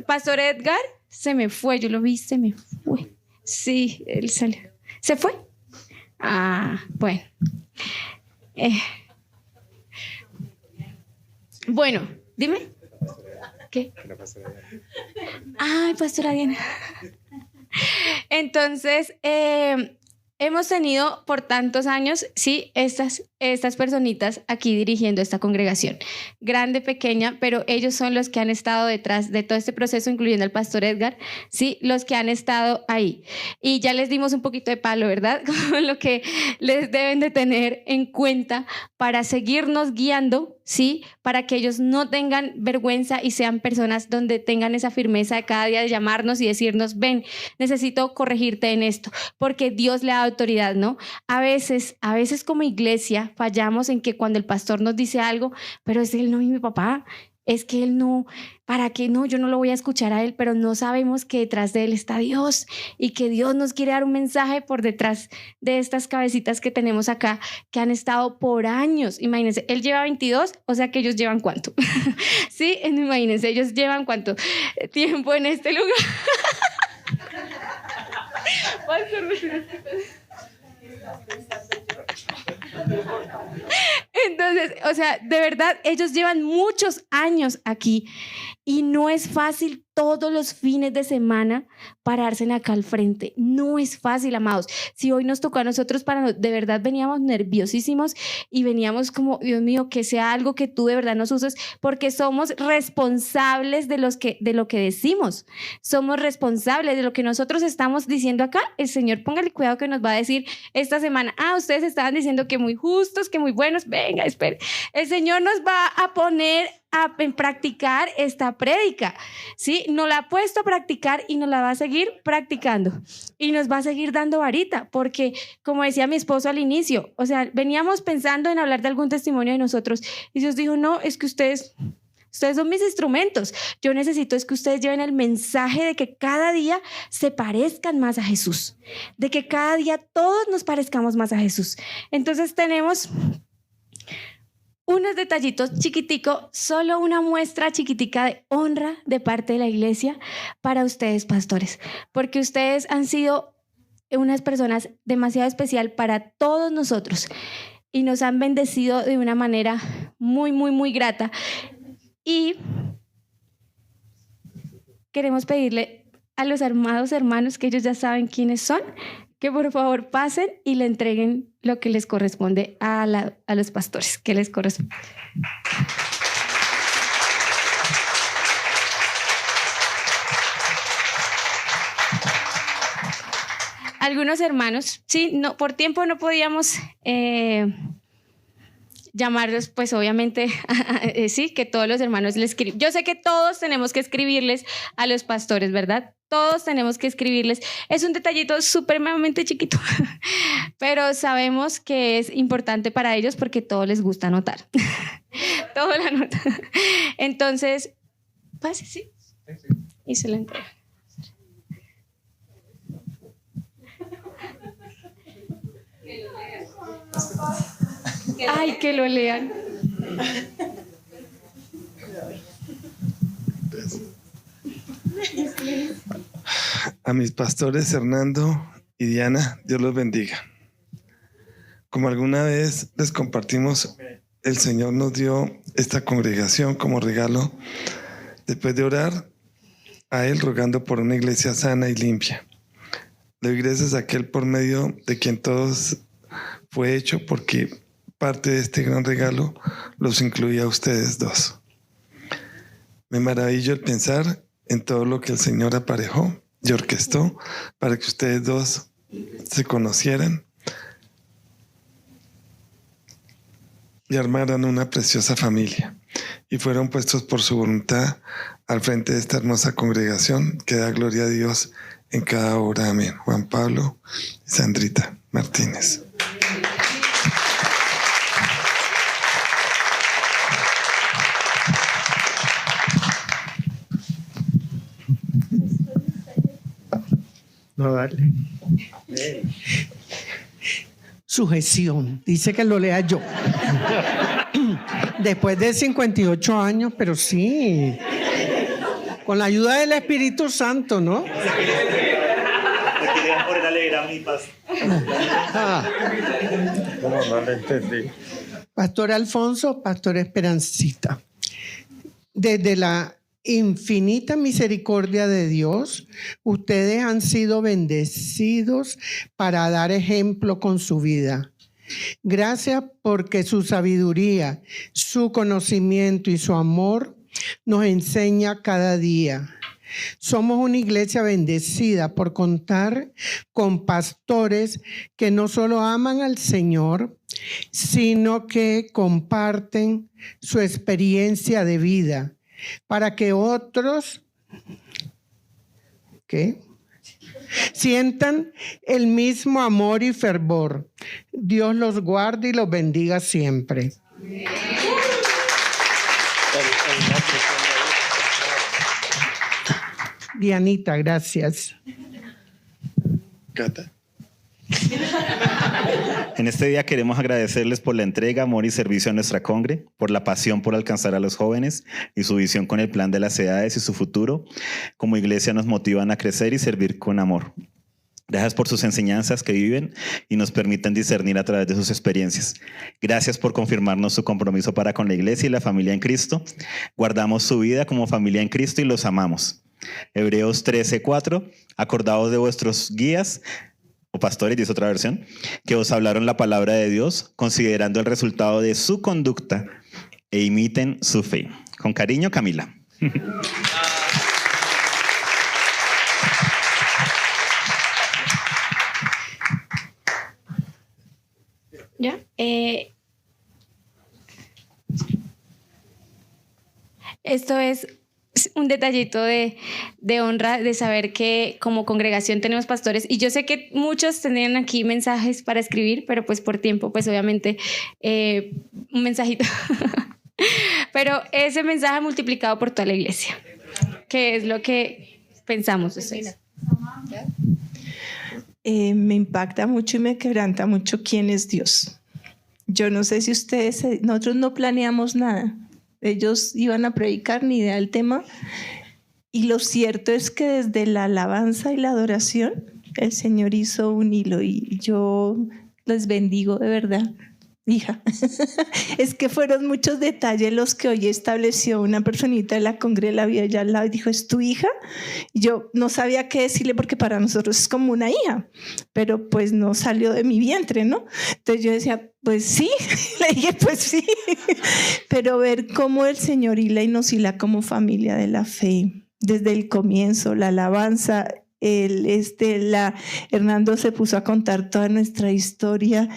Pastor Edgar se me fue, yo lo vi, se me fue. Sí, él salió. ¿Se fue? Ah, bueno. Bueno, dime. ¿Qué? Ay, Pastora Diana. Entonces, hemos tenido por tantos años, sí, estas personitas aquí dirigiendo esta congregación, grande, pequeña, pero ellos son los que han estado detrás de todo este proceso, incluyendo al pastor Edgar, sí, los que han estado ahí. Y ya les dimos un poquito de palo, ¿verdad? Con lo que les deben de tener en cuenta para seguirnos guiando, sí, para que ellos no tengan vergüenza y sean personas donde tengan esa firmeza de cada día de llamarnos y decirnos, ven, necesito corregirte en esto, porque Dios le da autoridad, ¿no? A veces como iglesia fallamos en que cuando el pastor nos dice algo, pero es él no es mi papá, es que él no, ¿para qué no? Yo no lo voy a escuchar a él, pero no sabemos que detrás de él está Dios y que Dios nos quiere dar un mensaje por detrás de estas cabecitas que tenemos acá, que han estado por años. Imagínense, él lleva 22, o sea que ellos llevan ¿cuánto? Sí, imagínense, ellos llevan ¿cuánto tiempo en este lugar? Entonces, o sea, de verdad, ellos llevan muchos años aquí y no es fácil todos los fines de semana pararse acá al frente. No es fácil, amados. Si hoy nos tocó a nosotros, de verdad veníamos nerviosísimos y veníamos como, Dios mío, que sea algo que tú de verdad nos uses, porque somos responsables de lo que decimos. Somos responsables de lo que nosotros estamos diciendo acá. El Señor, póngale cuidado que nos va a decir esta semana, ustedes estaban diciendo que muy justos, que muy buenos. Venga, espere. El Señor nos va a poner en practicar esta prédica, ¿sí? Nos la ha puesto a practicar y nos la va a seguir seguir practicando y nos va a seguir dando varita, porque como decía mi esposo al inicio, o sea, veníamos pensando en hablar de algún testimonio de nosotros y Dios dijo, no, es que ustedes son mis instrumentos. Yo necesito es que ustedes lleven el mensaje de que cada día se parezcan más a Jesús, de que cada día todos nos parezcamos más a Jesús. Entonces tenemos unos detallitos chiquiticos, solo una muestra chiquitica de honra de parte de la iglesia para ustedes, pastores, porque ustedes han sido unas personas demasiado especial para todos nosotros y nos han bendecido de una manera muy, muy, muy grata. Y queremos pedirle a los amados hermanos, que ellos ya saben quiénes son, que por favor pasen y le entreguen lo que les corresponde a los pastores, que les corresponde. Algunos hermanos, sí, no, por tiempo no podíamos llamarlos, pues obviamente, sí, que todos los hermanos les escriben. Yo sé que todos tenemos que escribirles a los pastores, ¿verdad? Todos tenemos que escribirles. Es un detallito supremamente chiquito, pero sabemos que es importante para ellos porque todo les gusta anotar. Todo la nota. Entonces, pase, sí. Y se lo entrega. Ay, que lo lean. A mis pastores Hernando y Diana, Dios los bendiga. Como alguna vez les compartimos, el Señor nos dio esta congregación como regalo después de orar a Él rogando por una iglesia sana y limpia. Le doy gracias a aquel por medio de quien todos fue hecho, porque parte de este gran regalo los incluía a ustedes dos. Me maravillo el pensar en todo lo que el Señor aparejó y orquestó para que ustedes dos se conocieran y armaran una preciosa familia y fueron puestos por su voluntad al frente de esta hermosa congregación que da gloria a Dios en cada hora. Amén. Juan Pablo y Sandrita Martínez. No, dale. Sujeción. Dice que lo lea yo. Después de 58 años, pero sí. Con la ayuda del Espíritu Santo, ¿no? Te querían poner a leer a mi pastor. No le entendí. Pastor Alfonso, Pastor Esperancita. Desde la infinita misericordia de Dios, ustedes han sido bendecidos para dar ejemplo con su vida. Gracias porque su sabiduría, su conocimiento y su amor nos enseña cada día. Somos una iglesia bendecida por contar con pastores que no solo aman al Señor, sino que comparten su experiencia de vida para que otros sientan el mismo amor y fervor. Dios los guarde y los bendiga siempre. Dianita, gracias. Cata. En este día queremos agradecerles por la entrega, amor y servicio a nuestra congre, por la pasión por alcanzar a los jóvenes y su visión con el plan de las edades y su futuro. Como iglesia nos motivan a crecer y servir con amor. Gracias por sus enseñanzas que viven y nos permiten discernir a través de sus experiencias. Gracias por confirmarnos su compromiso para con la iglesia y la familia en Cristo. Guardamos su vida como familia en Cristo y los amamos. Hebreos 13:4, acordaos de vuestros guías, o pastores, dice otra versión, que os hablaron la palabra de Dios, considerando el resultado de su conducta e imiten su fe. Con cariño, Camila. ¿Ya? Esto es es un detallito de honra, de saber que como congregación tenemos pastores. Y yo sé que muchos tendrían aquí mensajes para escribir, pero pues por tiempo, pues obviamente un mensajito. Pero ese mensaje multiplicado por toda la iglesia, que es lo que pensamos ustedes. Me impacta mucho y me quebranta mucho quién es Dios. Yo no sé si nosotros no planeamos nada. Ellos iban a predicar, ni idea del tema. Y lo cierto es que desde la alabanza y la adoración, el Señor hizo un hilo y yo les bendigo de verdad. Hija, es que fueron muchos detalles los que hoy estableció una personita de la congre, la vi allá al lado y dijo, ¿es tu hija? Y yo no sabía qué decirle porque para nosotros es como una hija, pero pues no salió de mi vientre, ¿no? Entonces yo decía, pues sí, le dije, pues sí, pero ver cómo el Señor nos hila como familia de la fe, desde el comienzo, la alabanza. Hernando se puso a contar toda nuestra historia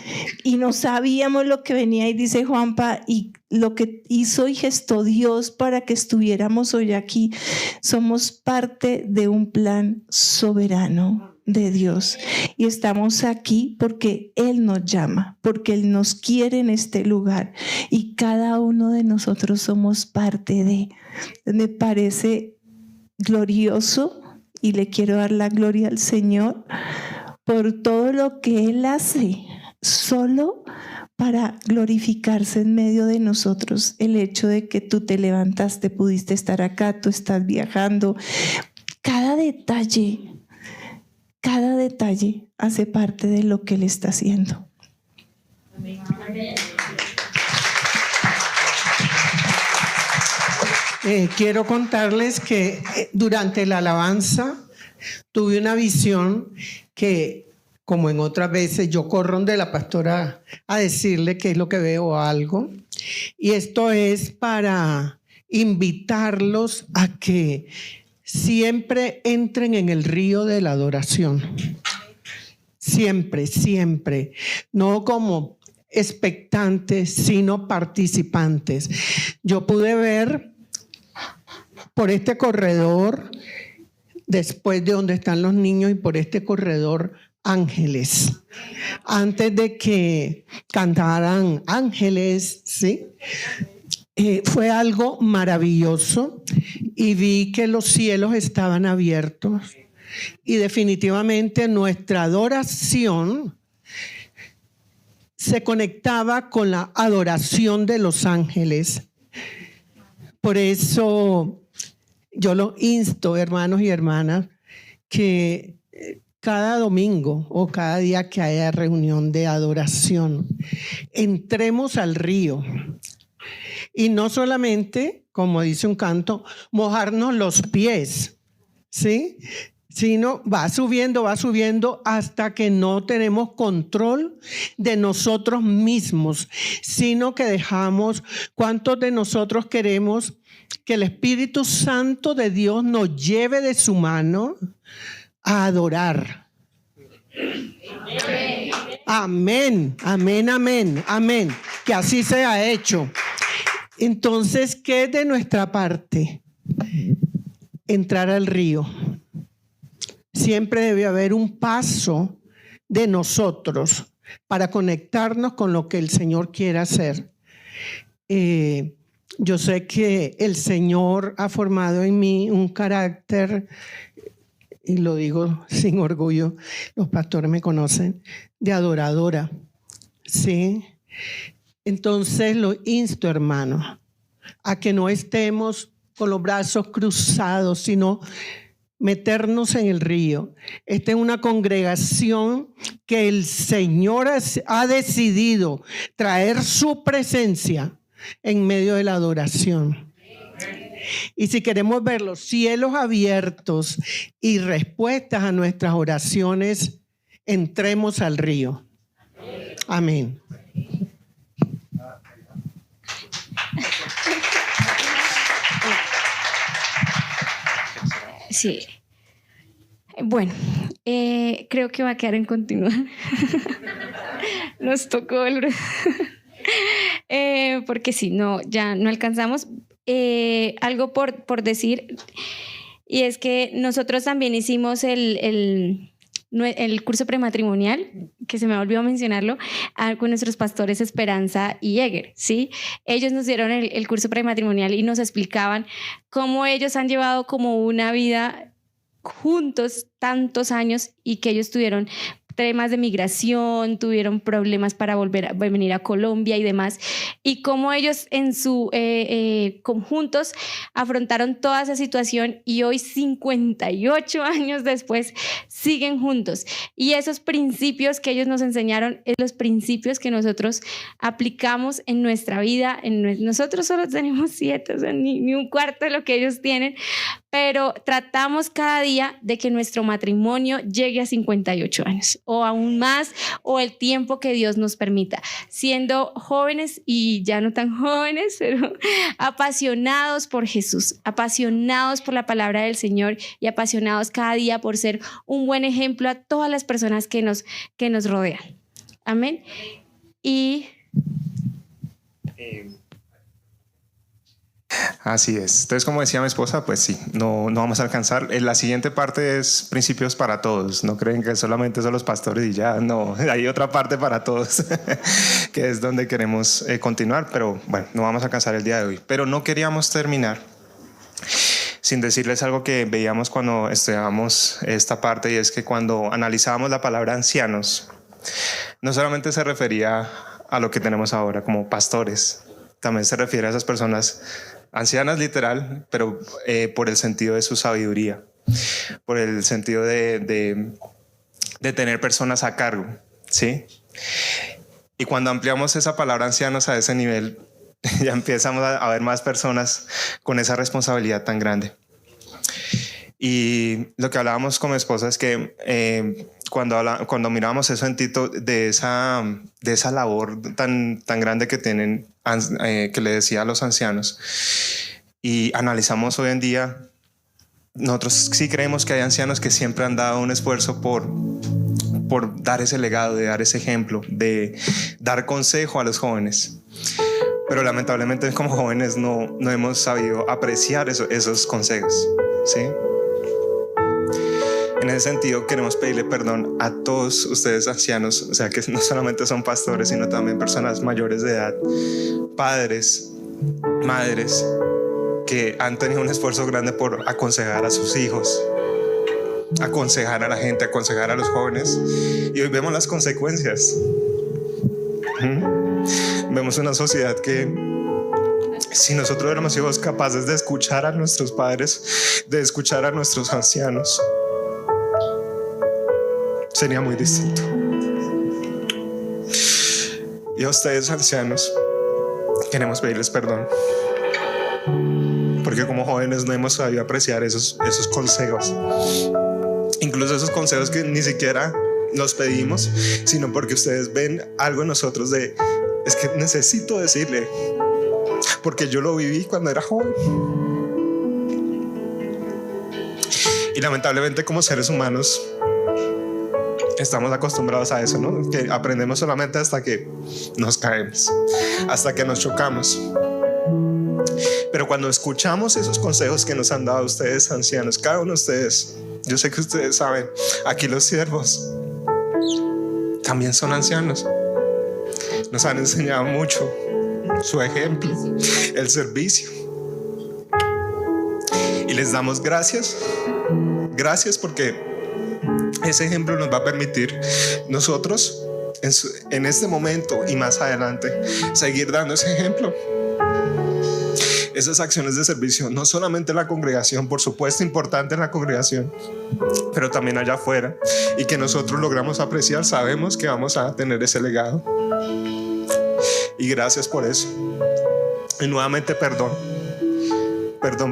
y no sabíamos lo que venía, y dice Juanpa, y lo que hizo y gestó Dios para que estuviéramos hoy aquí. Somos parte de un plan soberano de Dios y estamos aquí porque Él nos llama, porque Él nos quiere en este lugar y cada uno de nosotros somos parte de. Me parece glorioso y le quiero dar la gloria al Señor por todo lo que Él hace, solo para glorificarse en medio de nosotros. El hecho de que tú te levantaste, pudiste estar acá, tú estás viajando. Cada detalle hace parte de lo que Él está haciendo. Amén. Quiero contarles que durante la alabanza tuve una visión que, como en otras veces, yo corro donde la pastora a decirle qué es lo que veo o algo. Y esto es para invitarlos a que siempre entren en el río de la adoración. Siempre, siempre. No como expectantes, sino participantes. Yo pude ver por este corredor, después de donde están los niños, y por este corredor, ángeles. Antes de que cantaran ángeles, ¿sí? Fue algo maravilloso y vi que los cielos estaban abiertos y definitivamente nuestra adoración se conectaba con la adoración de los ángeles. Por eso yo los insto, hermanos y hermanas, que cada domingo o cada día que haya reunión de adoración, entremos al río. Y no solamente, como dice un canto, mojarnos los pies, ¿sí? Sino va subiendo hasta que no tenemos control de nosotros mismos, sino que dejamos. ¿Cuántos de nosotros queremos que el Espíritu Santo de Dios nos lleve de su mano a adorar? Amén, amén, amén, amén. Que así sea hecho. Entonces, ¿qué es de nuestra parte? Entrar al río. Siempre debe haber un paso de nosotros para conectarnos con lo que el Señor quiere hacer. Yo sé que el Señor ha formado en mí un carácter, y lo digo sin orgullo, los pastores me conocen, de adoradora, ¿sí? Entonces lo insto, hermano, a que no estemos con los brazos cruzados, sino meternos en el río. Esta es una congregación que el Señor ha decidido traer su presencia en medio de la adoración. Y si queremos ver los cielos abiertos y respuestas a nuestras oraciones, entremos al río. Amén. Sí. Bueno, creo que va a quedar en continuar. Nos tocó porque si no, ya no alcanzamos. algo por decir, y es que nosotros también hicimos el curso prematrimonial, que se me olvidó mencionarlo, con nuestros pastores Esperanza y Eger, ¿sí? Ellos nos dieron el curso prematrimonial y nos explicaban cómo ellos han llevado como una vida juntos tantos años y que ellos tuvieron temas de migración, tuvieron problemas para venir a Colombia y demás, y cómo ellos en su conjuntos afrontaron toda esa situación y hoy 58 años después siguen juntos. Y esos principios que ellos nos enseñaron es los principios que nosotros aplicamos en nuestra vida. Nosotros solo tenemos 7, o sea, ni un cuarto de lo que ellos tienen, pero tratamos cada día de que nuestro matrimonio llegue a 58 años o aún más, o el tiempo que Dios nos permita, siendo jóvenes y ya no tan jóvenes, pero apasionados por Jesús, apasionados por la palabra del Señor y apasionados cada día por ser un buen ejemplo a todas las personas que nos rodean. Amén. Y así es. Entonces, como decía mi esposa, pues sí, no vamos a alcanzar. La siguiente parte es principios para todos. No creen que solamente son los pastores y ya. No, hay otra parte para todos que es donde queremos continuar. Pero bueno, no vamos a alcanzar el día de hoy. Pero no queríamos terminar sin decirles algo que veíamos cuando estudiábamos esta parte, y es que cuando analizábamos la palabra ancianos, no solamente se refería a lo que tenemos ahora como pastores, también se refiere a esas personas ancianas literal, pero por el sentido de su sabiduría, por el sentido de tener personas a cargo, ¿sí? Y cuando ampliamos esa palabra ancianos a ese nivel, ya empezamos a ver más personas con esa responsabilidad tan grande. Y lo que hablábamos con mi esposa es que cuando mirábamos eso en Tito, de esa labor tan grande que tienen, que le decía a los ancianos, y analizamos hoy en día, nosotros sí creemos que hay ancianos que siempre han dado un esfuerzo por dar ese legado, de dar ese ejemplo, de dar consejo a los jóvenes. Pero lamentablemente como jóvenes no hemos sabido apreciar esos consejos, ¿sí? En ese sentido queremos pedirle perdón a todos ustedes ancianos, o sea que no solamente son pastores, sino también personas mayores de edad, padres, madres, que han tenido un esfuerzo grande por aconsejar a sus hijos, aconsejar a la gente, aconsejar a los jóvenes, y hoy vemos las consecuencias. Vemos una sociedad que, si nosotros éramos hijos capaces de escuchar a nuestros padres, de escuchar a nuestros ancianos, sería muy distinto. Y a ustedes ancianos queremos pedirles perdón, porque como jóvenes no hemos sabido apreciar esos consejos, incluso esos consejos que ni siquiera los pedimos, sino porque ustedes ven algo en nosotros de, es que necesito decirle, porque yo lo viví cuando era joven. Y lamentablemente como seres humanos estamos acostumbrados a eso, ¿no? Que aprendemos solamente hasta que nos caemos, hasta que nos chocamos. Pero cuando escuchamos esos consejos que nos han dado ustedes ancianos, cada uno de ustedes, yo sé que ustedes saben, aquí los siervos también son ancianos, nos han enseñado mucho, su ejemplo, el servicio, y les damos gracias porque ese ejemplo nos va a permitir nosotros en este momento y más adelante seguir dando ese ejemplo. Esas acciones de servicio, no solamente en la congregación, por supuesto importante en la congregación, pero también allá afuera, y que nosotros logramos apreciar, sabemos que vamos a tener ese legado. Y gracias por eso. Y nuevamente perdón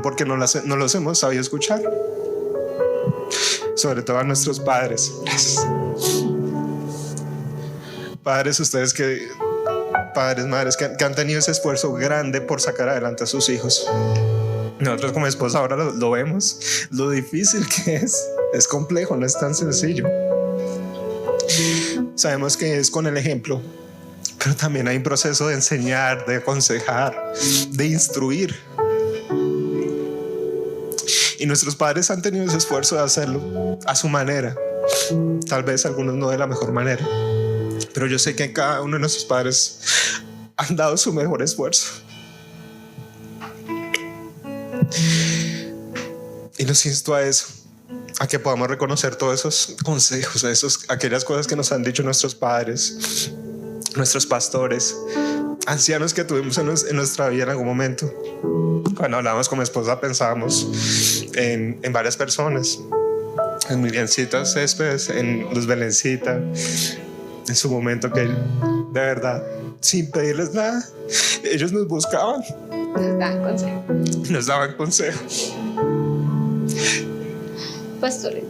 porque no los hemos sabido escuchar, sobre todo a nuestros padres. Gracias. Padres, ustedes padres, madres que han tenido ese esfuerzo grande por sacar adelante a sus hijos. Nosotros como esposa ahora lo vemos, lo difícil que es complejo, no es tan sencillo. Sabemos que es con el ejemplo, pero también hay un proceso de enseñar, de aconsejar, de instruir. Y nuestros padres han tenido ese esfuerzo de hacerlo a su manera. Tal vez algunos no de la mejor manera, pero yo sé que cada uno de nuestros padres han dado su mejor esfuerzo. Y los insto a eso, a que podamos reconocer todos esos consejos, aquellas cosas que nos han dicho nuestros padres, nuestros pastores, ancianos que tuvimos en nuestra vida en algún momento. Cuando hablábamos con mi esposa pensábamos en varias personas, en Miriamcita Céspedes, en Luz Belencita, en su momento que de verdad, sin pedirles nada, ellos nos buscaban, nos daban consejos. Pastores.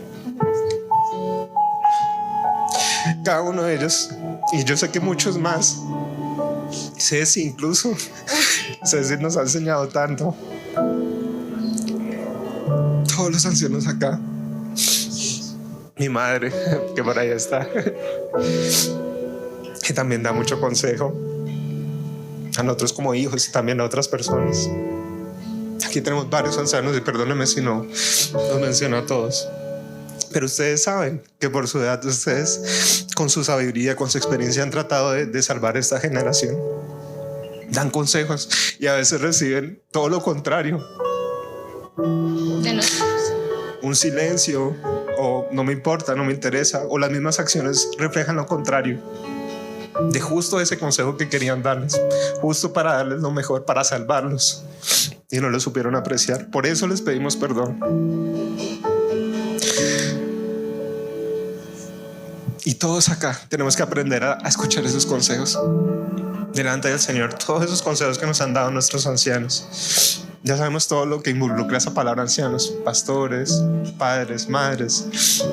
Cada uno de ellos, y yo sé que muchos más, Ceci incluso, Ceci nos ha enseñado tanto. Todos los ancianos acá, mi madre, que por ahí está, que también da mucho consejo a nosotros como hijos y también a otras personas. Aquí tenemos varios ancianos y perdónenme si no los menciono a todos, pero ustedes saben que por su edad, ustedes con su sabiduría, con su experiencia han tratado de salvar esta generación. Dan consejos y a veces reciben todo lo contrario. De nosotros. Un silencio, o no me importa, no me interesa, o las mismas acciones reflejan lo contrario de justo ese consejo que querían darles, justo para darles lo mejor, para salvarlos, y no lo supieron apreciar. Por eso les pedimos perdón. Y todos acá tenemos que aprender a escuchar esos consejos delante del Señor, todos esos consejos que nos han dado nuestros ancianos. Ya sabemos todo lo que involucra esa palabra ancianos: pastores, padres, madres,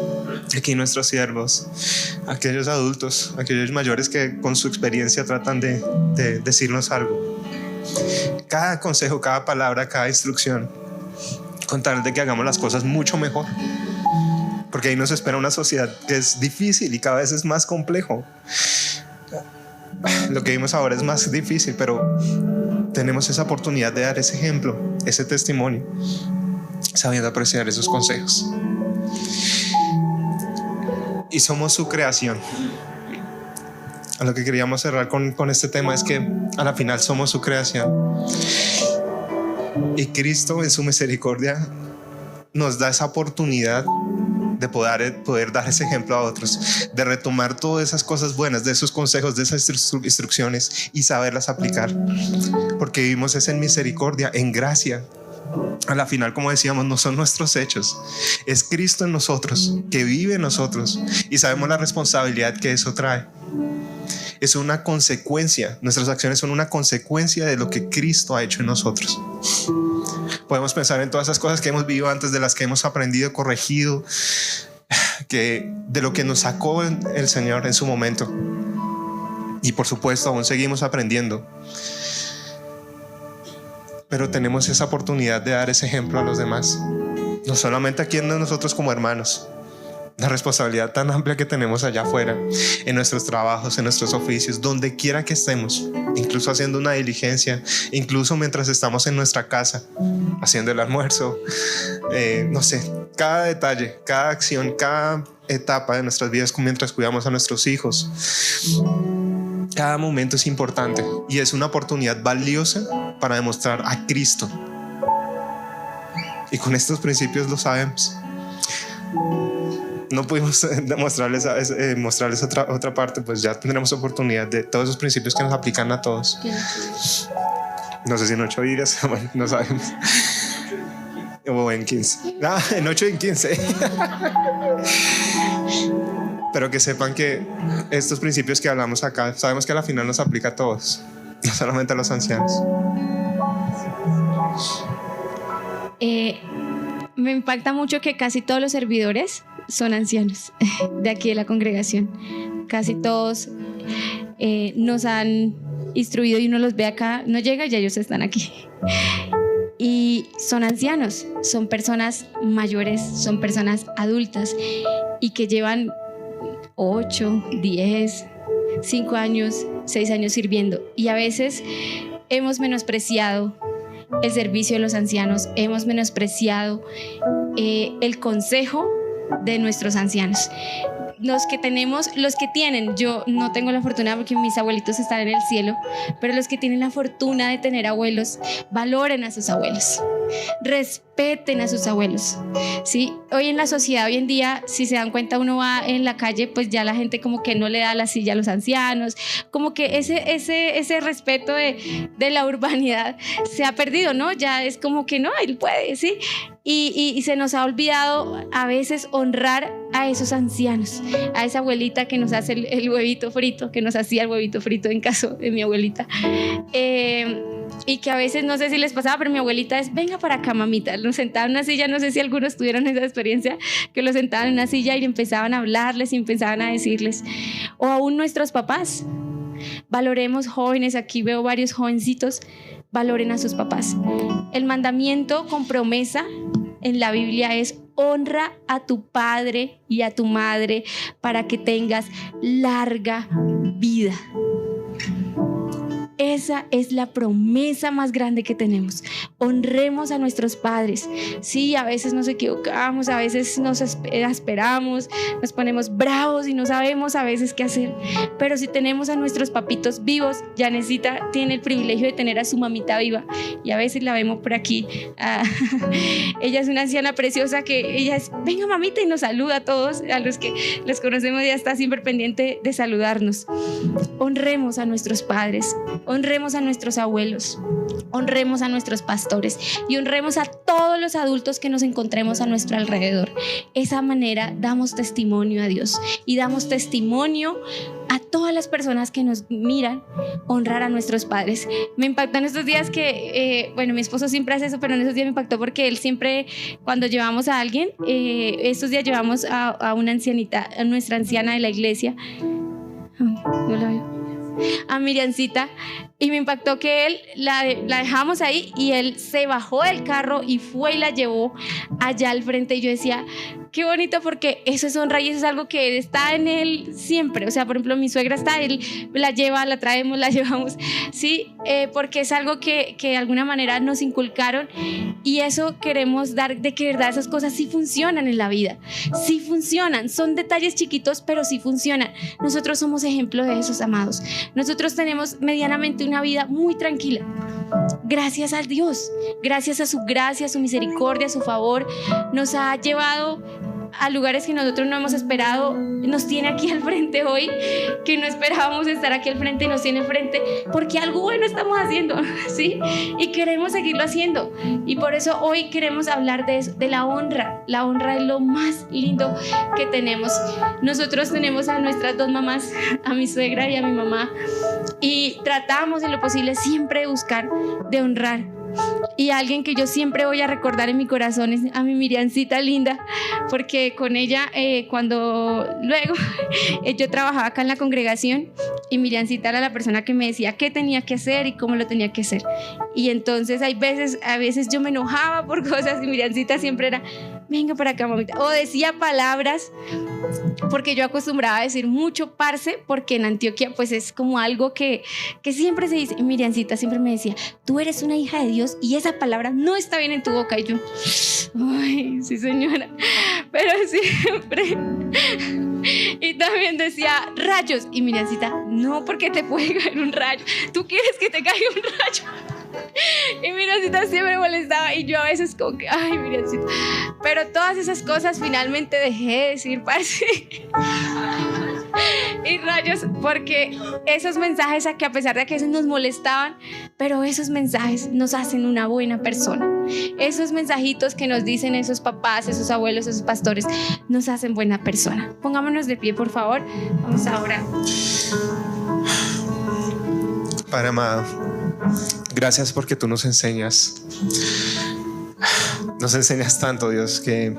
aquí nuestros siervos, aquellos adultos, aquellos mayores que con su experiencia tratan de decirnos algo. Cada consejo, cada palabra, cada instrucción, con tal de que hagamos las cosas mucho mejor, porque ahí nos espera una sociedad que es difícil y cada vez es más complejo. Lo que vimos ahora es más difícil, pero tenemos esa oportunidad de dar ese ejemplo, ese testimonio, sabiendo apreciar esos consejos. Y somos su creación. A lo que queríamos cerrar con este tema es que a la final somos su creación. Y Cristo en su misericordia nos da esa oportunidad de poder dar ese ejemplo a otros, de retomar todas esas cosas buenas, de esos consejos, de esas instrucciones y saberlas aplicar, porque vivimos es en misericordia, en gracia. A la final, como decíamos, no son nuestros hechos, es Cristo en nosotros, que vive en nosotros, y sabemos la responsabilidad que eso trae. Es una consecuencia, nuestras acciones son una consecuencia de lo que Cristo ha hecho en nosotros. Podemos pensar en todas esas cosas que hemos vivido antes, de las que hemos aprendido, corregido, de lo que nos sacó el Señor en su momento. Y por supuesto aún seguimos aprendiendo, pero tenemos esa oportunidad de dar ese ejemplo a los demás, no solamente aquí en nosotros como hermanos. La responsabilidad tan amplia que tenemos allá afuera, en nuestros trabajos, en nuestros oficios, donde quiera que estemos, incluso haciendo una diligencia, incluso mientras estamos en nuestra casa haciendo el almuerzo, no sé, cada detalle, cada acción, cada etapa de nuestras vidas, mientras cuidamos a nuestros hijos, cada momento es importante y es una oportunidad valiosa para demostrar a Cristo. Y con estos principios lo sabemos. No pudimos mostrarles otra parte, pues ya tendremos oportunidad de todos esos principios que nos aplican a todos. No sé si en 8 días, bueno, no sabemos. O en 15. En 8 y en 15. Pero que sepan que estos principios que hablamos acá, sabemos que a la final nos aplica a todos, no solamente a los ancianos. Me impacta mucho que casi todos los servidores son ancianos de aquí de la congregación. Casi todos nos han instruido y uno los ve acá, no llega y ya ellos están aquí. Y son ancianos, son personas mayores, son personas adultas y que llevan 8, 10, 5 años, 6 años sirviendo. Y a veces hemos menospreciado el servicio de los ancianos, hemos menospreciado el consejo de nuestros ancianos. Los que tienen, yo no tengo la fortuna porque mis abuelitos están en el cielo, pero los que tienen la fortuna de tener abuelos, valoren a sus abuelos, respeten a sus abuelos, ¿sí? Hoy en la sociedad, hoy en día, si se dan cuenta, uno va en la calle, pues ya la gente como que no le da la silla a los ancianos, como que ese respeto de la urbanidad se ha perdido, ¿no? Ya es como que no, él puede, ¿sí? Y se nos ha olvidado a veces honrar a esos ancianos, a esa abuelita que nos hace el huevito frito, que nos hacía el huevito frito en caso de mi abuelita. Y que a veces, no sé si les pasaba, pero mi abuelita es, venga para acá, mamita. Nos sentaban en una silla, no sé si algunos tuvieron esa experiencia, que lo sentaban en una silla y empezaban a hablarles y empezaban a decirles. O aún nuestros papás. Valoremos, jóvenes, aquí veo varios jovencitos, valoren a sus papás. El mandamiento con promesa en la Biblia es: honra a tu padre y a tu madre para que tengas larga vida. Esa es la promesa más grande que tenemos. Honremos a nuestros padres. Sí, a veces nos equivocamos, a veces nos exasperamos, nos ponemos bravos y no sabemos a veces qué hacer. Pero si tenemos a nuestros papitos vivos, Yanecita tiene el privilegio de tener a su mamita viva y a veces la vemos por aquí. Ella es una anciana preciosa que ella es, venga mamita, y nos saluda a todos, a los que les conocemos, ella está siempre pendiente de saludarnos. Honremos a nuestros padres. Honremos a nuestros abuelos, honremos a nuestros pastores y honremos a todos los adultos que nos encontremos a nuestro alrededor. Esa manera damos testimonio a Dios y damos testimonio a todas las personas que nos miran, honrar a nuestros padres. Me impactó en estos días que, mi esposo siempre hace eso, pero en esos días me impactó porque él siempre, cuando llevamos a alguien, estos días llevamos a una ancianita, a nuestra anciana de la iglesia, no la veo, a Miriancita, y me impactó que él la dejamos ahí y él se bajó del carro y fue y la llevó allá al frente. Y yo decía, qué bonito, porque eso es honra y eso es algo que está en él siempre. O sea, por ejemplo, mi suegra está, él la lleva, la traemos, la llevamos, ¿sí? Porque es algo que de alguna manera nos inculcaron y eso queremos dar, de que verdad esas cosas sí funcionan en la vida, sí funcionan, son detalles chiquitos, pero sí funcionan. Nosotros somos ejemplo de esos, amados. Nosotros tenemos medianamente una vida muy tranquila. Gracias a Dios, gracias a su gracia, a su misericordia, a su favor, nos ha llevado a lugares que nosotros no hemos esperado. Nos tiene aquí al frente hoy, que no esperábamos estar aquí al frente, y nos tiene frente porque algo bueno estamos haciendo, ¿sí? Y queremos seguirlo haciendo, y por eso hoy queremos hablar de eso, de la honra. La honra es lo más lindo que tenemos. Nosotros tenemos a nuestras dos mamás, a mi suegra y a mi mamá, y tratamos en lo posible siempre de buscar de honrar. Y alguien que yo siempre voy a recordar en mi corazón es a mi Miriancita linda, porque con ella cuando luego yo trabajaba acá en la congregación y Miriancita era la persona que me decía qué tenía que hacer y cómo lo tenía que hacer. Y entonces a veces yo me enojaba por cosas y Miriancita siempre era, venga para acá, mamita, o decía palabras, porque yo acostumbraba a decir mucho parce, porque en Antioquia pues es como algo que siempre se dice. Miriancita siempre me decía, tú eres una hija de Dios y esa palabra no está bien en tu boca. Y yo, ay, sí señora, pero siempre. Y también decía rayos, y Miriancita, no, porque te puede caer un rayo, tú quieres que te caiga un rayo. Y Miriancita siempre me molestaba y yo a veces como que, ay, Miriancita. Pero todas esas cosas finalmente dejé de decir parce y rayos, porque esos mensajes, que a pesar de que esos nos molestaban, pero esos mensajes nos hacen una buena persona. Esos mensajitos que nos dicen esos papás, esos abuelos, esos pastores, nos hacen buena persona. Pongámonos de pie, por favor. Vamos a orar. Padre amado, gracias porque tú nos enseñas tanto, Dios, que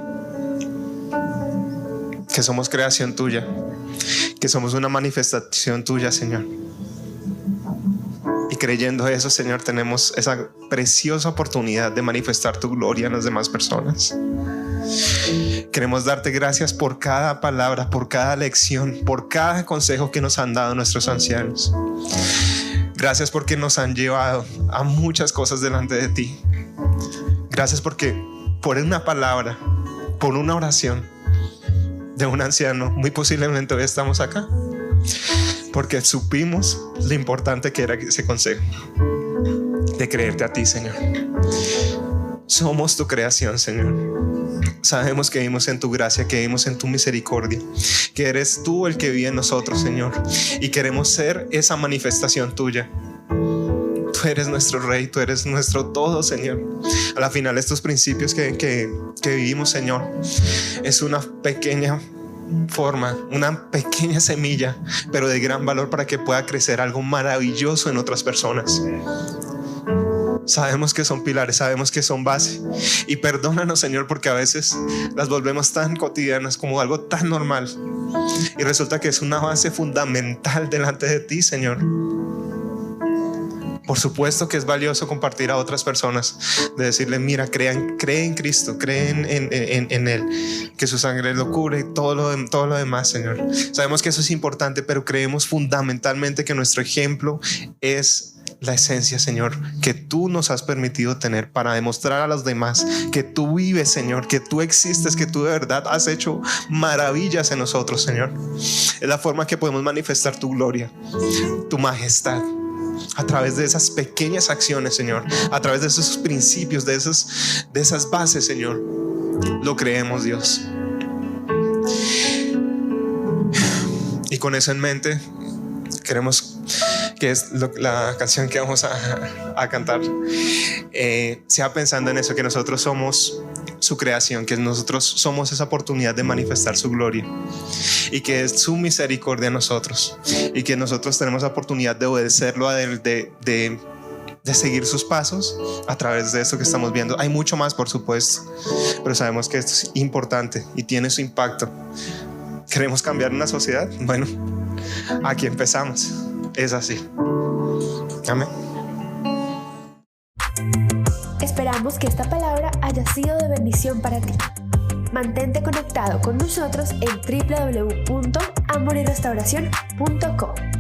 somos creación tuya, que somos una manifestación tuya, Señor. Y creyendo eso, Señor, tenemos esa preciosa oportunidad de manifestar tu gloria en las demás personas. Queremos darte gracias por cada palabra, por cada lección, por cada consejo que nos han dado nuestros ancianos. Gracias porque nos han llevado a muchas cosas delante de ti. Gracias porque por una palabra, por una oración de un anciano, muy posiblemente hoy estamos acá, porque supimos lo importante que era ese consejo de creerte a ti, Señor. Somos tu creación, Señor. Sabemos que vivimos en tu gracia, que vivimos en tu misericordia, que eres tú el que vive en nosotros, Señor, y queremos ser esa manifestación tuya. Tú eres nuestro Rey, tú eres nuestro todo, Señor. A la final, estos principios que vivimos, Señor, es una pequeña forma, una pequeña semilla, pero de gran valor para que pueda crecer algo maravilloso en otras personas. Sabemos que son pilares, sabemos que son base, y perdónanos, Señor, porque a veces las volvemos tan cotidianas, como algo tan normal, y resulta que es una base fundamental delante de ti, Señor. Por supuesto que es valioso compartir a otras personas, de decirle, mira, creen en Cristo, creen en Él, que su sangre lo cubre y todo lo demás, Señor. Sabemos que eso es importante, pero creemos fundamentalmente que nuestro ejemplo es la esencia, Señor, que tú nos has permitido tener para demostrar a los demás que tú vives, Señor, que tú existes, que tú de verdad has hecho maravillas en nosotros, Señor. Es la forma que podemos manifestar tu gloria, tu majestad, a través de esas pequeñas acciones, Señor, a través de esos principios, de esas bases, Señor. Lo creemos, Dios. Y con eso en mente, queremos que es la canción que vamos a cantar, sea pensando en eso, que nosotros somos su creación, que nosotros somos esa oportunidad de manifestar su gloria, y que es su misericordia en nosotros, y que nosotros tenemos la oportunidad de obedecerlo, de seguir sus pasos a través de esto que estamos viendo. Hay mucho más, por supuesto, pero sabemos que esto es importante y tiene su impacto. ¿Queremos cambiar una sociedad? Bueno, aquí empezamos. Es así. Amén. Esperamos que esta palabra haya sido de bendición para ti. Mantente conectado con nosotros en www.amoryrestauracion.com.